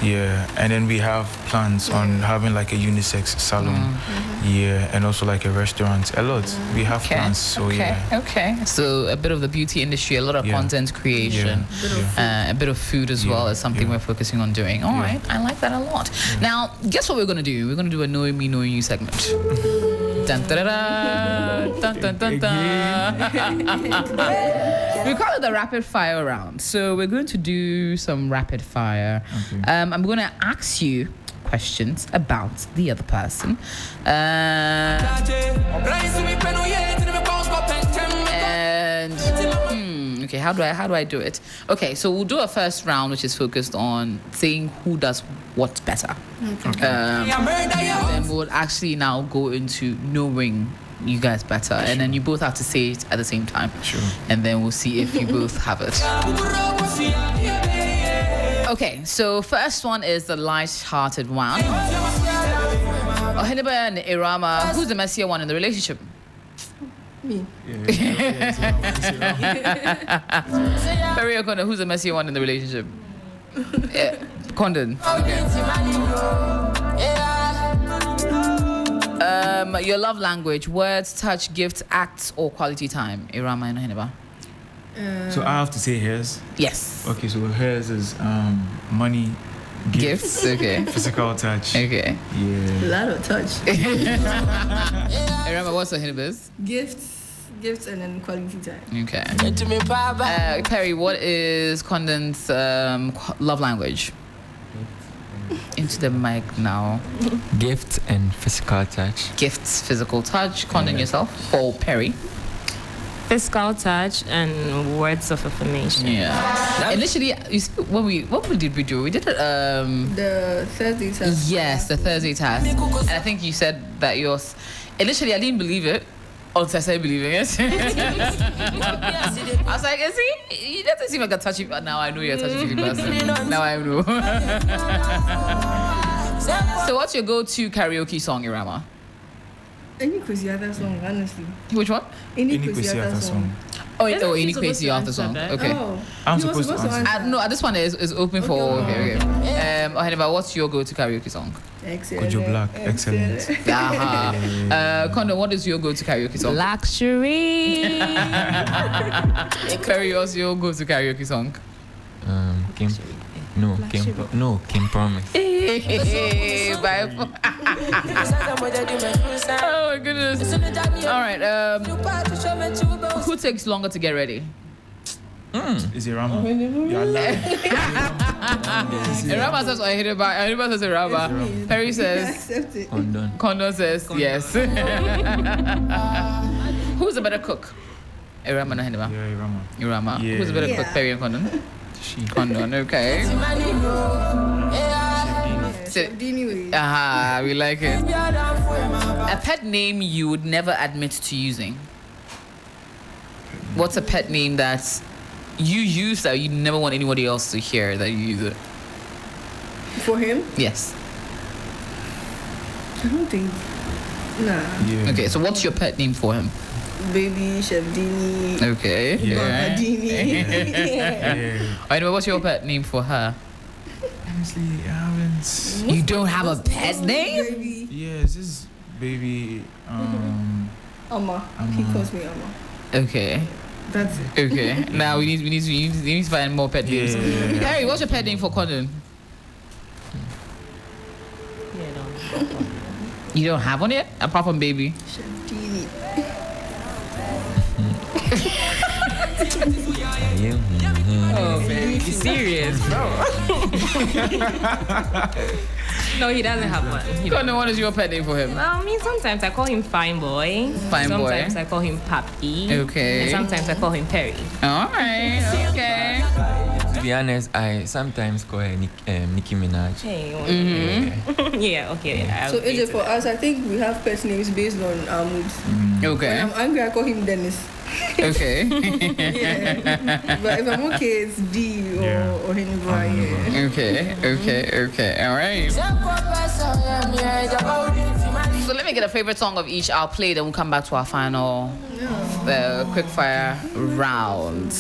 Yeah. And then we have plans on having like a unisex salon. Yeah. And also like a restaurant. A lot. We have plans. So Okay. So a bit of the beauty industry, a lot of content creation, a bit of food as well is something we're focusing on doing. All right. I like that a lot. Now, guess what we're going to do? We're going to do a Knowing Me, Knowing You segment. Dun, da, da, da. Dun, dun, dun, dun. We call it the rapid fire round. So we're going to do some rapid fire. Okay. I'm going to ask you questions about the other person. Okay, how do I do it? Okay, so we'll do a first round which is focused on saying who does what better. Then we'll actually now go into knowing you guys better, and then you both have to say it at the same time. Sure. And then we'll see if you both have it. Okay, so first one is the light-hearted one. Oheneba and Ewurama, who's the messier one in the relationship? Me. Perry or Kondon, who's the messier one in the relationship? Kondon. Your love language: words, touch, gifts, acts, or quality time. Ewurama and Oheneba. So I have to say hers. Yes. Okay, so hers is money, Gifts. Okay. physical touch. Okay. Yeah. A lot of touch. Ewurama, what's Oheneba's? Gifts, and then quality time. Okay. Perry, what is Kondon's love language? Into the mic now. Gifts and physical touch. Gifts, physical touch. Kondon, yourself. Or Perry. Physical touch and words of affirmation. Yeah. Initially, you see, what did we do? We did it. The Thursday task. Yes, the Thursday task. And I think you said that yours. Initially, I didn't believe it. Until I started believing it. I was like, is he doesn't seem like a touchy, but now I know you're a touchy person. Now I know. So what's your go-to karaoke song, Ewurama? Any Kwesiata song, honestly. Which one? Any Any Kwesiata Kwesiata song. Oh, Isn't any she supposed crazy to after answer song. that? Okay. Oh. I'm You were supposed to answer. No, this one is open for. Okay. Oheneba, what's your go-to karaoke song? Excellent. Kojo Black, excellent. Kondon, what is your go-to karaoke song? Luxury. Perry, what's your go-to karaoke song? Kim Promise. Bye. Oh my goodness. All right. Who takes longer to get ready? Is it Rama? You're lying. Ewurama says Oheneba says Ewurama. Perry says Accept it. Kondon says yes. Who's a better cook? Ewurama and Oheneba. Yeah, Rama. Ewurama. Yeah. Who's a better cook? Yeah. Perry and Kondon. Kondon. Okay. Anyway. We like it. A pet name you would admit admit to using. What's a pet name that you use that you never want anybody else to hear that you use it? For him? Yes. I don't think. Nah. Yeah. Okay, so what's your pet name for him? Baby, Chef Dini. Okay. Yeah. Dini. Yeah. Anyway, what's your pet name for her? Honestly, I haven't. You don't have a pet name? Baby. Yes, this is baby. Amma. He calls me Amma. Okay. That's it. Okay. Now we need to find more pet names. Yeah. Harry, what's your pet name for Kondon? You don't have one yet? Apart from baby? Chef Dini. Oh, man. You serious, bro? No, he doesn't have one. Kondon, what is your pet name for him? I mean, sometimes I call him Fine Boy. Fine Boy. Sometimes I call him Papi. Okay. And sometimes I call him Perry. All right. Okay. To be honest, I sometimes call her Nicki Minaj. Hey. Yeah. Yeah. Okay. I'll So agree AJ, to for that. us, I think we have pet names based on our moods. When Okay. I'm angry, I call him Dennis. Okay. Yeah. But if I'm okay, it's D or Yeah. Oheneba. Yeah. Okay. All right. So let me get a favorite song of each. I'll play, then we'll come back to our final quick fire round.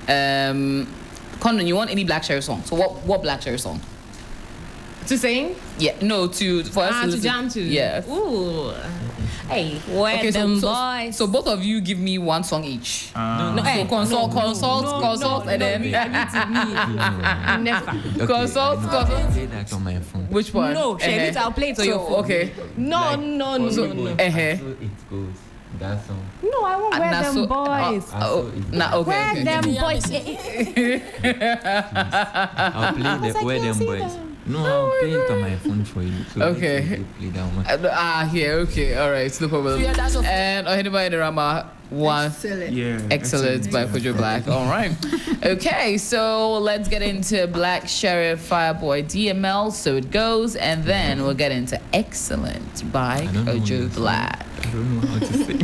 Kondon, you want any Black Cherry song? So what Black Cherry song? To sing? Yeah, no, for us To listen- jam to. Yeah. Ooh. Hey, where Okay, them so boys? so both of you give me one song each. No, hey, So consult, and then Never. consult. I play that on my phone. Which one? No, Sherry, I'll play it on your phone. Okay. No. So So, it goes, that song. No, I want where Nah, them so- boys. Nah, okay. Where Okay. them boys? I'll play the Where Them Boys. No, I'll play it on my phone for you. So Okay. you play that one. Here, okay, all right, no problem. And Oheneba Ewurama, one. Excellent. Yeah. Excellent by Kojo Black. All right. Okay, so let's get into Black Sheriff Fireboy DML. So it goes, and then we'll get into Excellent by I don't know Kojo this song. Black. I don't know how to sing.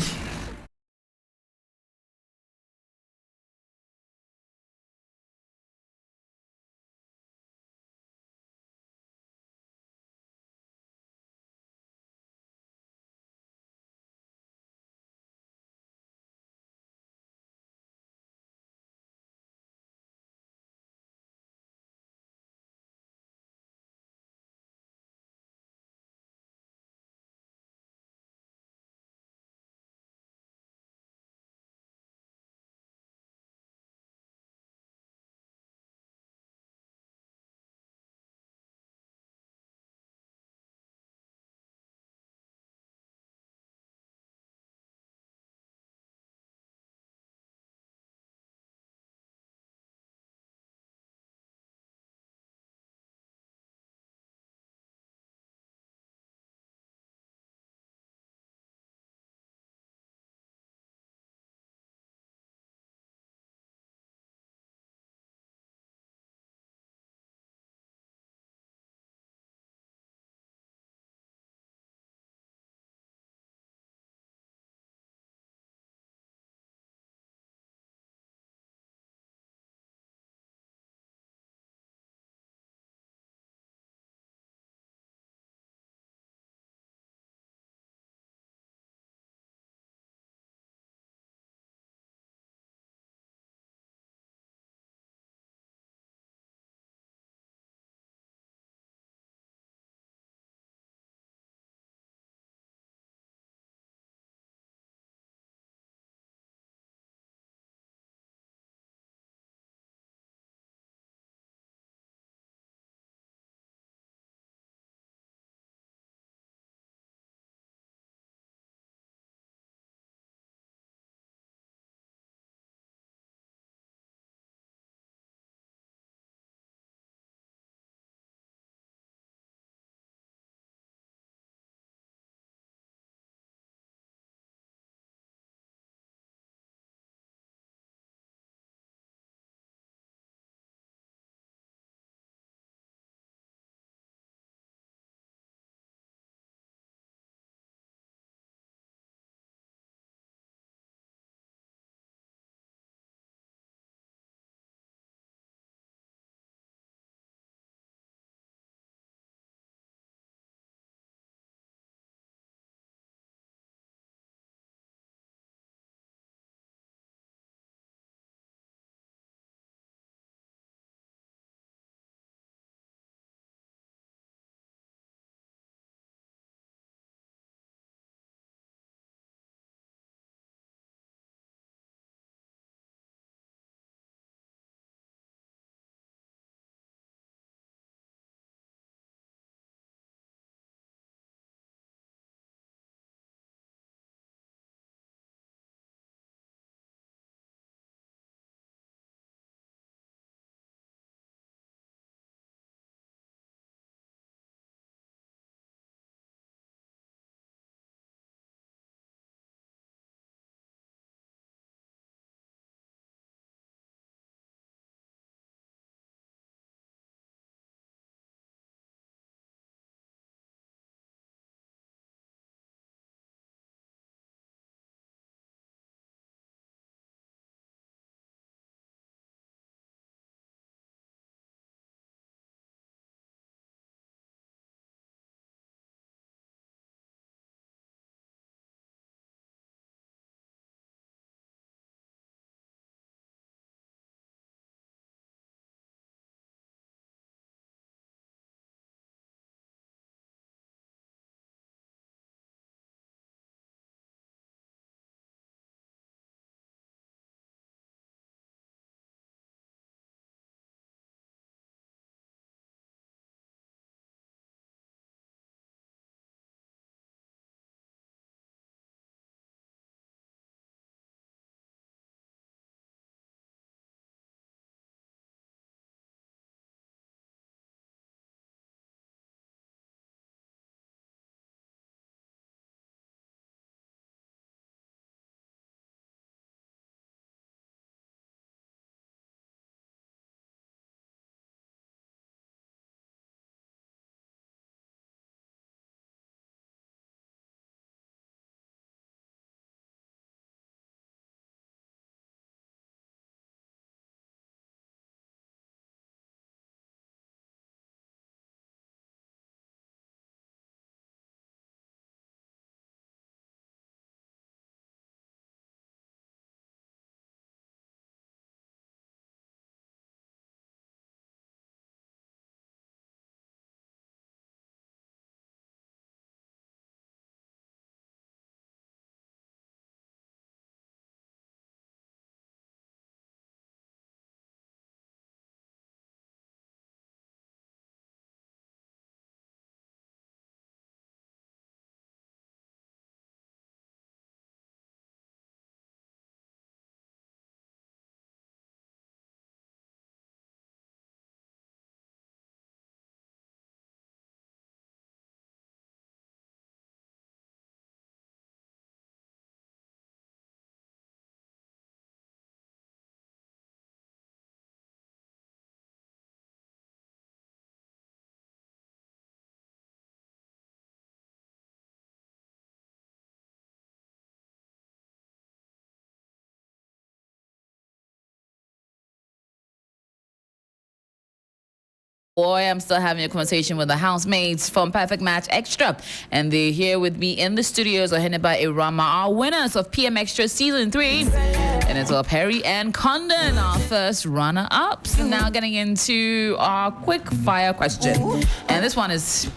Boy, I'm still having a conversation with the housemates from Perfect Match Extra. And they're here with me in the studios. Oheneba, Ewurama, our winners of PM Extra Season 3. And it's all Perry and Kondon, our first runner-ups. Now getting into our quick fire question. And this one is,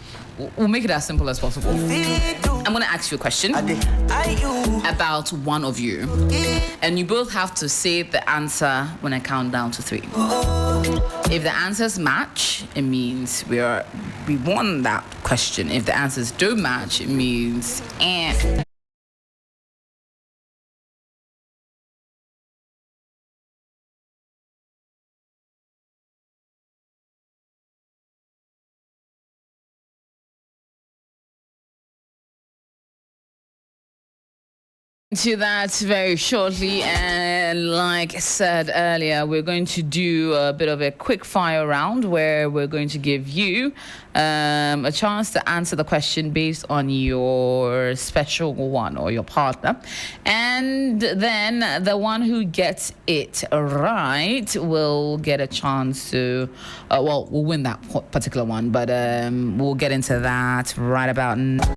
we'll make it as simple as possible. I'm going to ask you a question about one of you. And you both have to say the answer when I count down to 3. If the answers match, it means we won that question. If the answers don't match, it means to that very shortly, and like I said earlier, we're going to do a bit of a quick fire round where we're going to give you a chance to answer the question based on your special one or your partner, and then the one who gets it right will get a chance to we'll win that particular one, but we'll get into that right about now.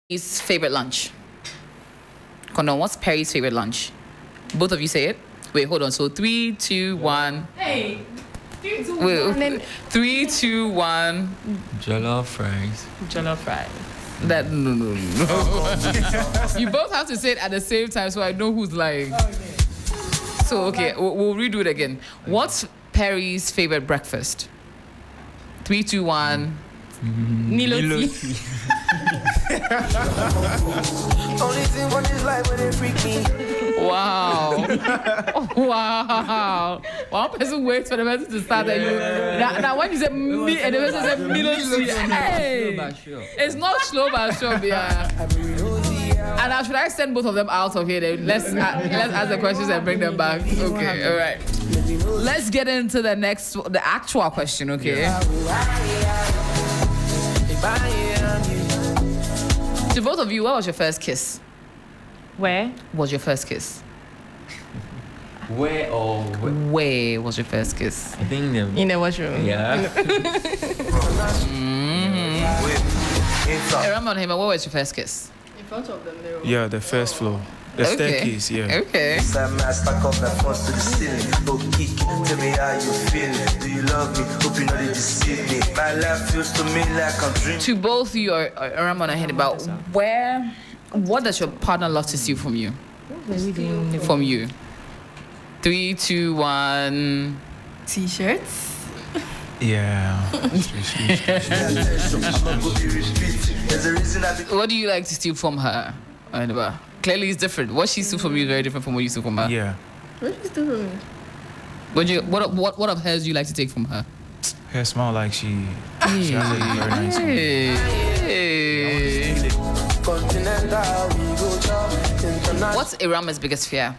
His favorite lunch. Kondon, what's Perry's favorite lunch? Both of you say it. Wait, hold on. So 3, 2, 1. Hey, 3, 2, Wait, 3, 2, 1. Jollof fries. Jollof fries. That no. You both have to say it at the same time, so I know who's lying. So okay, we'll redo it again. What's Perry's favorite breakfast? 3, 2, 1. Niloti. Only thing for this life when they freak me. Wow. Wow. One person waits for the person to start and you. Now when you say me and the person says Niloti, hey, it's not slow but sure, yeah. And now should I send both of them out of here? Then let's ask the questions and bring them back. Okay, all right. Let's get into the actual question. Okay. To both of you, what was your first kiss? Where? Was your first kiss? Where or where? Where was your first kiss? I think In the washroom. yeah. Ewurama and Oheneba, what was your first kiss? In front of them, they were. Yeah, the first floor. The staircase, yeah. Okay. Stack up my phones to the ceiling. Oh, kick, tell me how you feel. Do you love me? Hope you know they deceive me. My life feels to me like I'm dreaming. To both you, Ewurama and Oheneba, what does your partner love to steal from you? From you. 3, 2, 1. T-shirts. Yeah. What do you like to steal from her, Oheneba? Clearly, it's different. What she steals from you is very different from what you steal from her. Yeah. What did you do for me? What of hers do you like to take from her? Her smile like she has a very nice smile. Hey. What's Ewurama's biggest fear?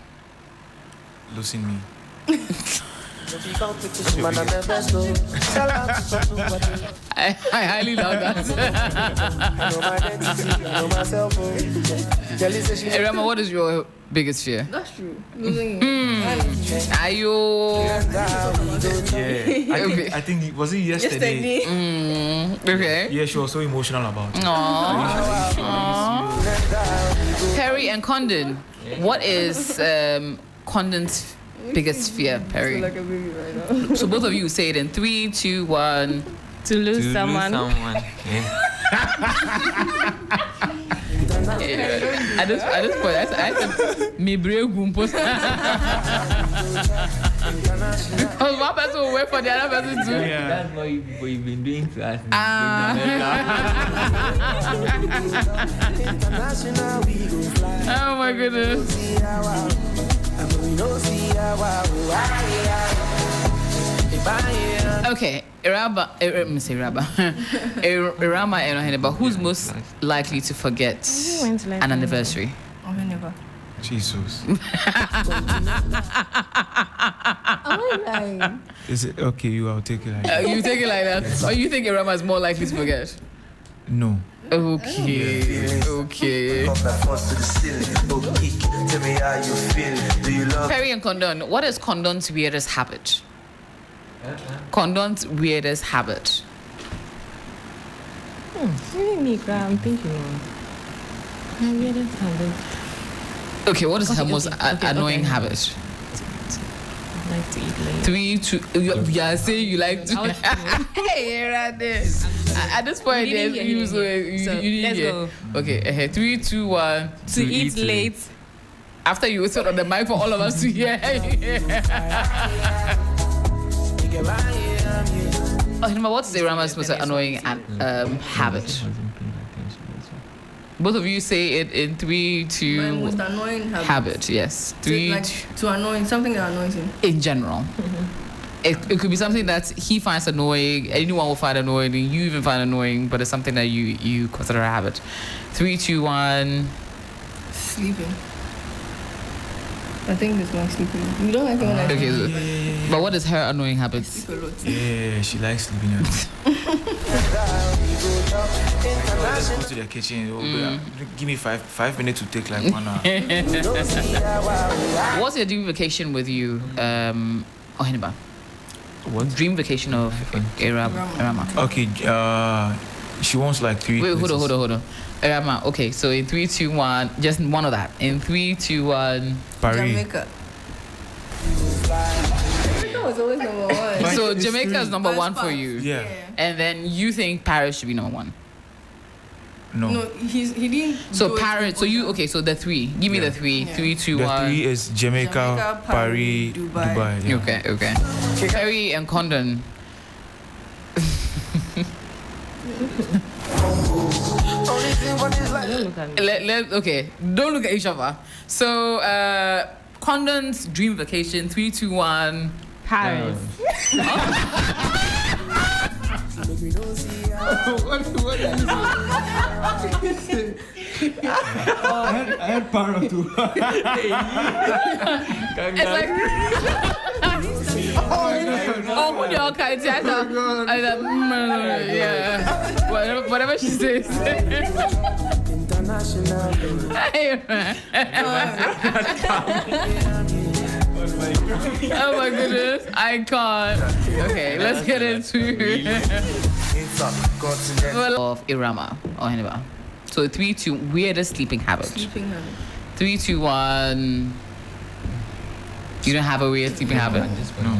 Losing me. I highly love that. Ewurama, what is your biggest fear? That's true. Losing Are you? Yeah. I think was it yesterday? Okay. Yeah, she was so emotional about it. Aww. Perry and Kondon, what is Kondon's biggest fear, Perry? like a baby right now. So both of you say it in 3, 2, 1. To lose someone. Yeah. At this point, I said, me brave gumpos. Because one person will wait for the other person to. Yeah. That's what you've been doing to us. Oh my goodness. Okay, Ewurama and Oheneba, who's most likely to forget an anniversary? Oheneba. Jesus. Am I lying? Is it okay? I'll take it like that. You take it like that, or you think Ewurama is more likely to forget? No. Okay. Pump that force to the ceiling. Oh, kick. Tell me how you feel. Do you love Perry and Kondon, what is Kondon's weirdest habit? Kondon's weirdest habit. Really, I'm thinking. My weirdest habit. Okay, what is her most annoying okay. habit? I like to eat late. 3, 2. You are saying you like to. I was- Hey, right there. At this point, You didn't hear, you you didn't hear. So, didn't let's hear. go. Okay, 3, 2, 1. To eat late. After you whistled on the mic for all of us to hear. Oheneba, what's Ewurama's most annoying habit? Both of you say it in 3, 2. My most annoying Habit, yes. 3, like, to annoying, something that annoys him. in general. It could be something that he finds annoying, anyone will find annoying, and you even find annoying, but it's something that you consider a habit. 3, 2, 1. Sleeping. I think it's my sleeping. You don't like it when I Okay, so, but what is her annoying habit? sleep a lot. Yeah, she likes sleeping at Go to the kitchen. Give me 5 minutes to take like 1 hour. What's your dream vacation with you, Oheneba? What? Dream vacation of Ewurama. Okay, she wants like 3 Wait, places. hold on. Ewurama, okay, so in 3, 2, 1, just one of that. In 3, 2, 1. Paris. Jamaica. Jamaica was always number one. But So it's Jamaica is three. number First 1 for part. you. Yeah. And then you think Paris should be number 1. No. No, he didn't. So do it Paris, so you, before. okay, so the 3. Give me Yeah. the 3. Yeah. 3, 2, The 1. 3 is Jamaica, Jamaica, Paris, Paris, Dubai. Dubai. Yeah. Okay. Perry and Kondon. Don't look at me. Okay, don't look at each other. So, Kondon's dream vacation, 3, 2, 1. Paris. I had power too. It's like, oh, who the okay? I said, yeah, whatever she says. Hey, man. Oh my goodness, I can't. Okay, let's get into of Ewurama Oheneba. So 3, 2, weirdest sleeping habit. Sleeping habit. 3, 2, 1. You don't have a weird sleeping habit. No.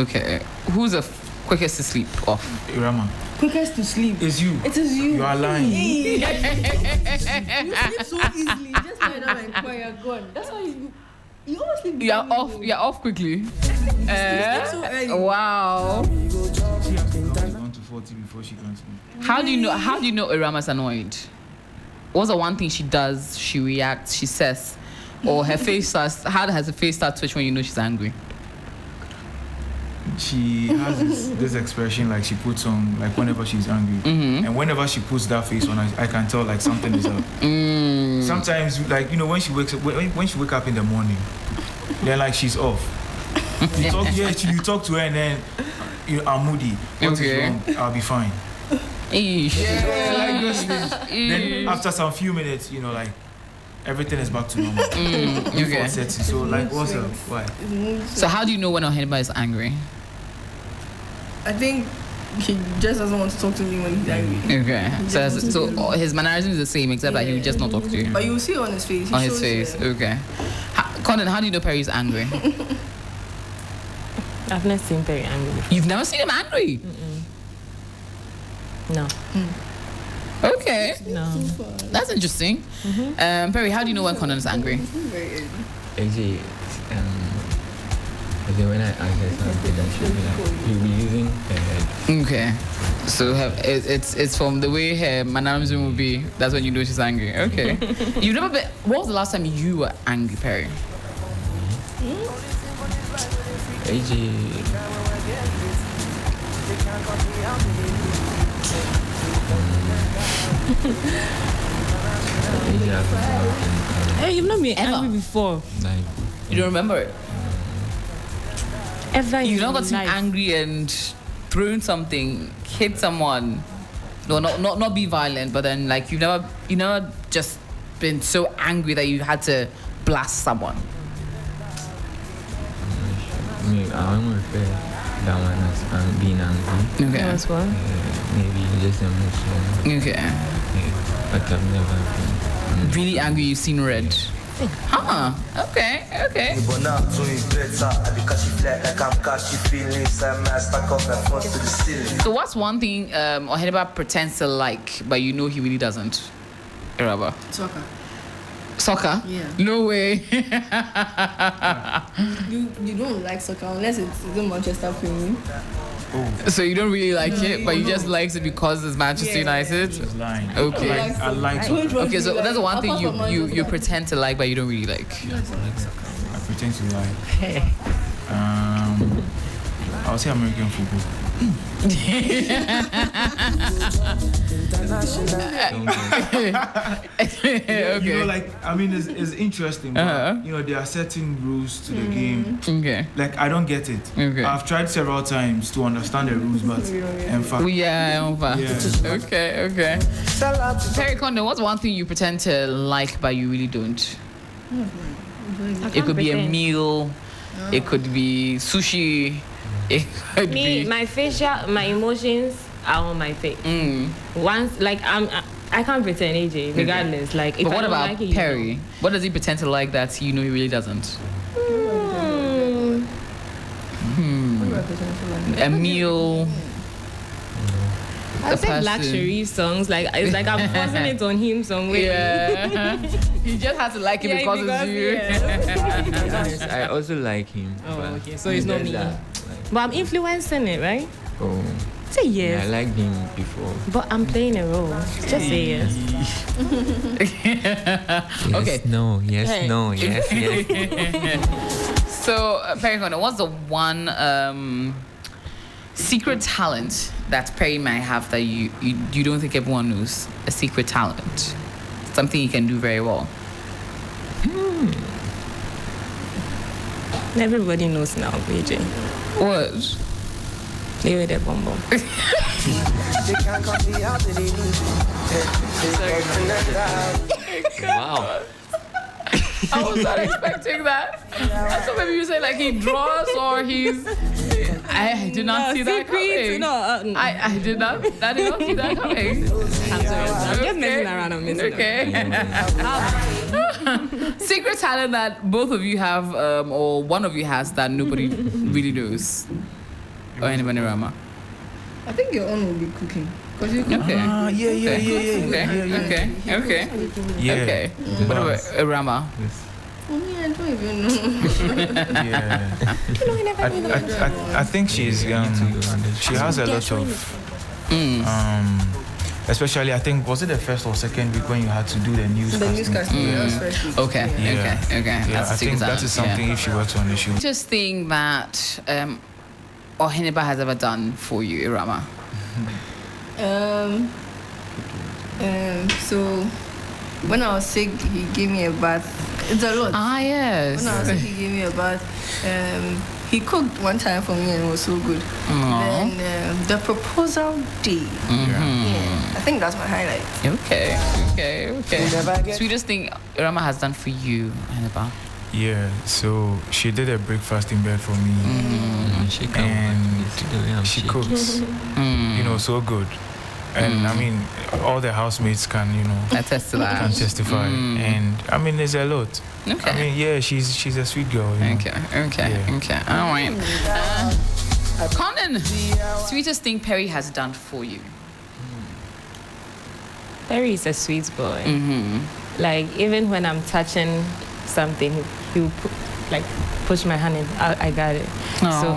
Okay. Who's the quickest to sleep off? Ewurama. Quickest to sleep. It's you. It is you. You are lying. Hey. You sleep so easily. Just lie down and cry, you're gone. That's why you always sleep. You're off. You're off quickly. so early. Wow. She has to count 1 to 40 before she can sleep. How do you know Ewurama's annoyed? What's the one thing she does? She reacts. She says, or her face starts. How does her face start twitch when you know she's angry? She has this expression like she puts on like whenever she's angry, and whenever she puts that face on, I can tell like something is up. Sometimes like when she wakes up, when she wake up in the morning, then like she's off. You talk to her and then I'm moody. What is wrong? I'll be fine. Eesh. Like those things. Then after some few minutes, like everything is back to normal. Okay. So like what's up? Why? So how do you know when Oheneba is angry? I think he just doesn't want to talk to me when he's angry. Okay. So his mannerism is the same except that he would just not talk to you. But you will see it on his face. He On his shows face. it. Okay. Kondon, how do you know Perry's angry? I've never seen Perry angry before. You've never seen him angry? No. Okay. No. That's interesting. Perry, how do you know when Kondon is angry? Very early. AJ, when I ask her something, that she'll be using her head. Okay. So it's from the way her mannerism will be. That's when you know she's angry. Okay. You've never been. What was the last time you were angry, Perry? AJ. Hey, you've not been Ever? angry before. Like, You don't remember it? Ever in You've not your got to be life. angry and thrown something, hit someone. No, not be violent, but then like you never just been so angry that you had to blast someone. I won't refer that one as being angry. Okay. That's one. Maybe just emotional. Okay. Yeah, but I've never been. Really angry, you've seen red. Huh. Okay. But now doing better. I be catchy flat like I'm catchy feelings. I'm stuck up my front to the ceiling. So what's one thing Oheneba pretends to like, but you know he really doesn't? Ewurama. Soccer? Yeah. No way. You don't like soccer unless it's the Manchester Premier. So you don't really like it, but you just like it because it's Manchester United? She's lying. Okay. I like soccer. Okay, so that's the one thing you pretend to like, but you don't really like. I pretend to like. I'll say American football. Okay. You know, like, I mean, it's interesting, but, you know, there are certain rules to the game. Okay. Like, I don't get it. Okay. I've tried several times to understand the rules, but in fact, Yeah. Yeah. Okay. Perry Kondon, what's one thing you pretend to like, but you really don't? It could be a meal. It could be sushi. It could be. My emotions are on my face. Once, like I can't pretend, AJ. Regardless, like if But I what don't about like it, Perry? What does he pretend to like that you know he really doesn't? A meal. I a say person. luxury songs. Like it's like I'm forcing it on him somewhere. Yeah. He just has to like it Yeah, because it's you. yeah. I also like him. Oh, but okay. So it's not there's me. that, But I'm influencing it, right? oh, Say yeah, yes. I liked him before. But I'm playing a role. Just say yes. Yes, Okay. No. Yes. Hey. No. Yes. Yes. So, Perry Kondon, what's the one secret talent that Perry might have that you don't think everyone knows? A secret talent. Something he can do very well. Everybody knows now, AJ. What? They were the bomb. Wow. I was not expecting that. I thought maybe you say like he draws or he's. I did not see that coming. I did not see that coming. I'm just messing around. I'm messing Okay. Secret talent that both of you have, or one of you has that nobody really knows. Or anybody, Ewurama. I think your own will be cooking. Because you cook. Okay. Yeah. Okay. What about Ewurama? I don't even know. Yeah. I think she has a lot of especially I think was it the first or second week when you had to do the newscasting? The newscasting. That was first week. Okay. Yeah. Okay. Yeah, That's I a secret think that talent, is something yeah. if she works on the show. Just think that Oheneba has ever done for you, Ewurama. So when I was sick, he gave me a bath. It's a lot. Ah, yes. When I was sick, he gave me a bath. He cooked one time for me and it was so good. Aww. Then the proposal day. Yeah, I think that's my highlight. Okay. Sweetest thing Ewurama has done for you, Oheneba. Yeah, so she did a breakfast in bed for me, She and she cooks, you know, so good. And I mean, all the housemates can, you know, Attest to that. can testify. And I mean, there's a lot. Okay. I mean, yeah, she's a sweet girl. You know? Okay. All right. Kondon, sweetest thing Perry has done for you. Perry is a sweet boy. Like even when I'm touching something, he will push my hand in. I got it. Aww. So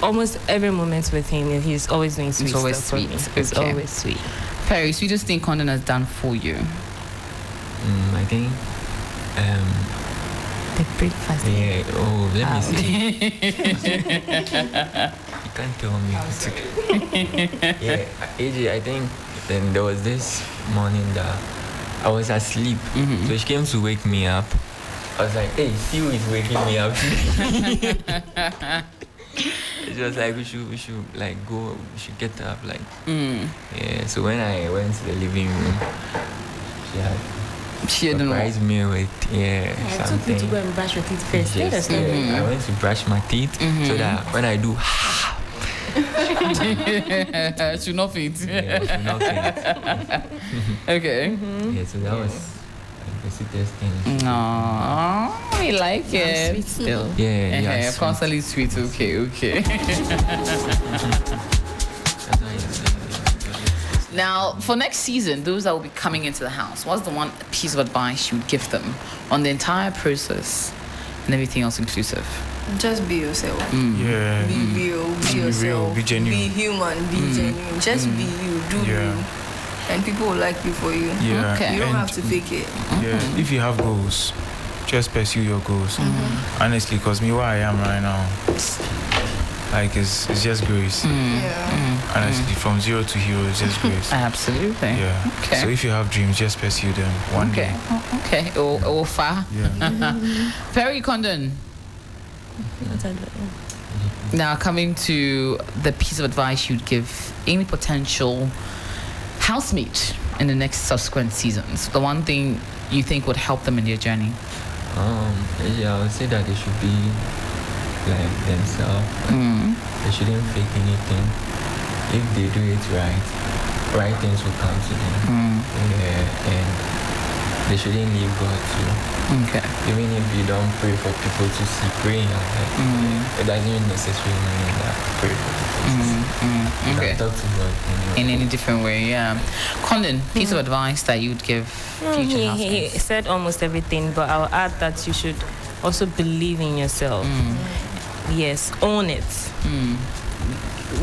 almost every moment with him, he's always doing sweet It's always stuff sweet. for me. It's Okay. always sweet. Perry, sweetest thing Kondon has done for you. I think. The breakfast. Yeah. Oh, let me see. You can't tell me. Yeah, AJ. I think then there was this morning that I was asleep, so she came to wake me up. I was like, "Hey, see who is waking me up?" It's just like we should like go. We should get up. Like yeah. So when I went to the living room, she had surprised me with I something. took you to go and brush your teeth first. Yes, I went to brush my teeth so that when I do. Should not fit. Should not fit. Okay. Yeah, so that was the sweetest thing. Aww, we like it. Sweet still. Yeah, sweet. Constantly sweet. Okay. Now, for next season, those that will be coming into the house, what's the one piece of advice you would give them on the entire process and everything else inclusive? Just be yourself. Yeah. Be real. Be yourself. Be genuine. Be human. Be genuine. Just be you. Do you. And people will like you for you. Yeah. Okay. You don't have to fake it. Yeah. If you have goals, just pursue your goals. Honestly, because me, where I am right now, like it's just grace. Honestly, from zero to hero, it's just grace. Absolutely. Yeah. Okay. So if you have dreams, just pursue them one day. Okay. Or far. Yeah. Very Kondon. Now, coming to the piece of advice you'd give any potential housemate in the next subsequent seasons, the one thing you think would help them in their journey? I would say that they should be like themselves. They shouldn't fake anything. If they do it right things will come to them. And they shouldn't leave God too. Okay. Even if you don't pray for people to see, pray in your head. It doesn't necessarily mean that pray for people to see. You Okay. can talk to God In any different way, yeah. Kondon, piece of advice that you'd give future He housemates? said almost everything, but I'll add that you should also believe in yourself. Yes, own it.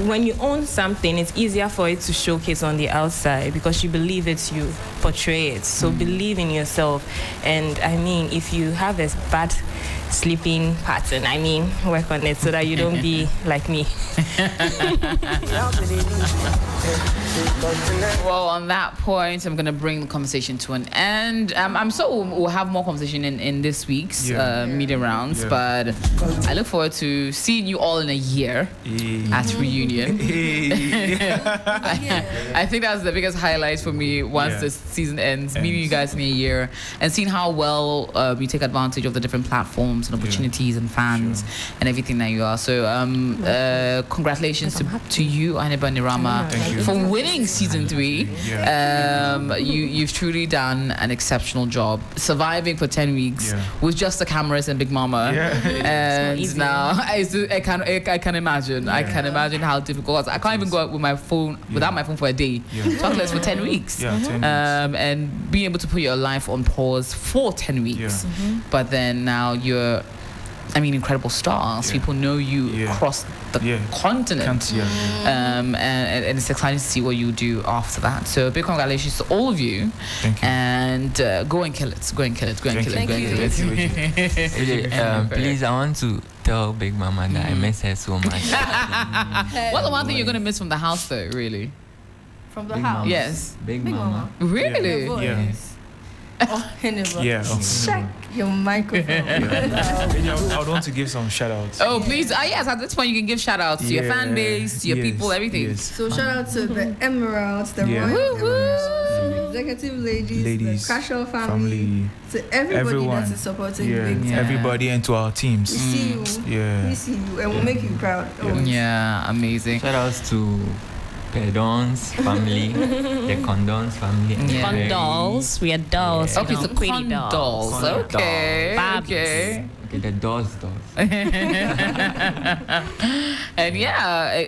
When you own something, it's easier for it to showcase on the outside because you believe it, you portray it. So believe in yourself. And I mean, if you have a bad sleeping pattern, work on it so that you don't be like me. Well, on that point, I'm going to bring the conversation to an end. I'm sure we'll have more conversation in this week's media rounds, but I look forward to seeing you all in a year at reunion. I think that's the biggest highlight for me once this season ends, meeting you guys in a year and seeing how well you take advantage of the different platforms and opportunities and fans and everything that you are. So congratulations to you, Oheneba and Ewurama, for winning season 3. You've truly done an exceptional job surviving for 10 weeks with just the cameras and Big Mama. And now I can imagine. I can imagine how difficult it was. I can't even go out with my phone without my phone for a day. Talk less for 10 weeks. 10 weeks. And being able to put your life on pause for 10 weeks. But then now you're incredible stars. People know you across the continent. And it's exciting to see what you do after that. So big congratulations to all of you. Thank you. And go and kill it. Go and kill it. Please, I want to tell Big Mama that I miss her so much. What's the one thing you're going to miss from the house though, really? From the Big house. Mama. Yes. Big Mama. Really? Yes. Oheneba. Check your microphone. I would want to give some shout outs. Oh, please. Yes, at this point, you can give shout outs to your fan base, to your people, everything. So, shout out to the Emeralds, the Royal Emeralds, the executive ladies, the Casual family, to everybody that is supporting Big Time. Everybody and to our teams. We see you. We see you, and we'll make you proud. Yeah, amazing. Shout outs to Pedon's family, the Kondon's family. Condolls, we are dolls. Okay, so pretty dolls. Okay. Okay, the dolls. And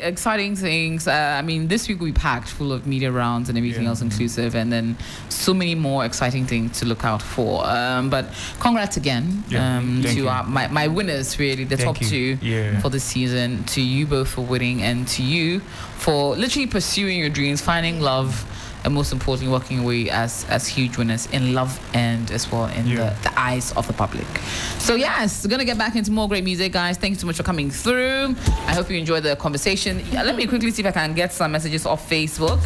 exciting things. This week we packed full of media rounds and everything else inclusive, and then so many more exciting things to look out for. But congrats again to my winners, really, the top two for the season. To you both for winning, and to you for literally pursuing your dreams, finding love, and most importantly, walking away as huge winners in love and as well in the eyes of the public. So yes, we're gonna get back into more great music, guys. Thanks so much for coming through. I hope you enjoyed the conversation. Let me quickly see if I can get some messages off Facebook,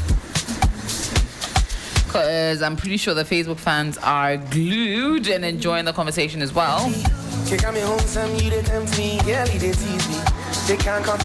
because I'm pretty sure the Facebook fans are glued and enjoying the conversation as well. Kick me home, some you did tempt me, girl, you did tease me. They can't come.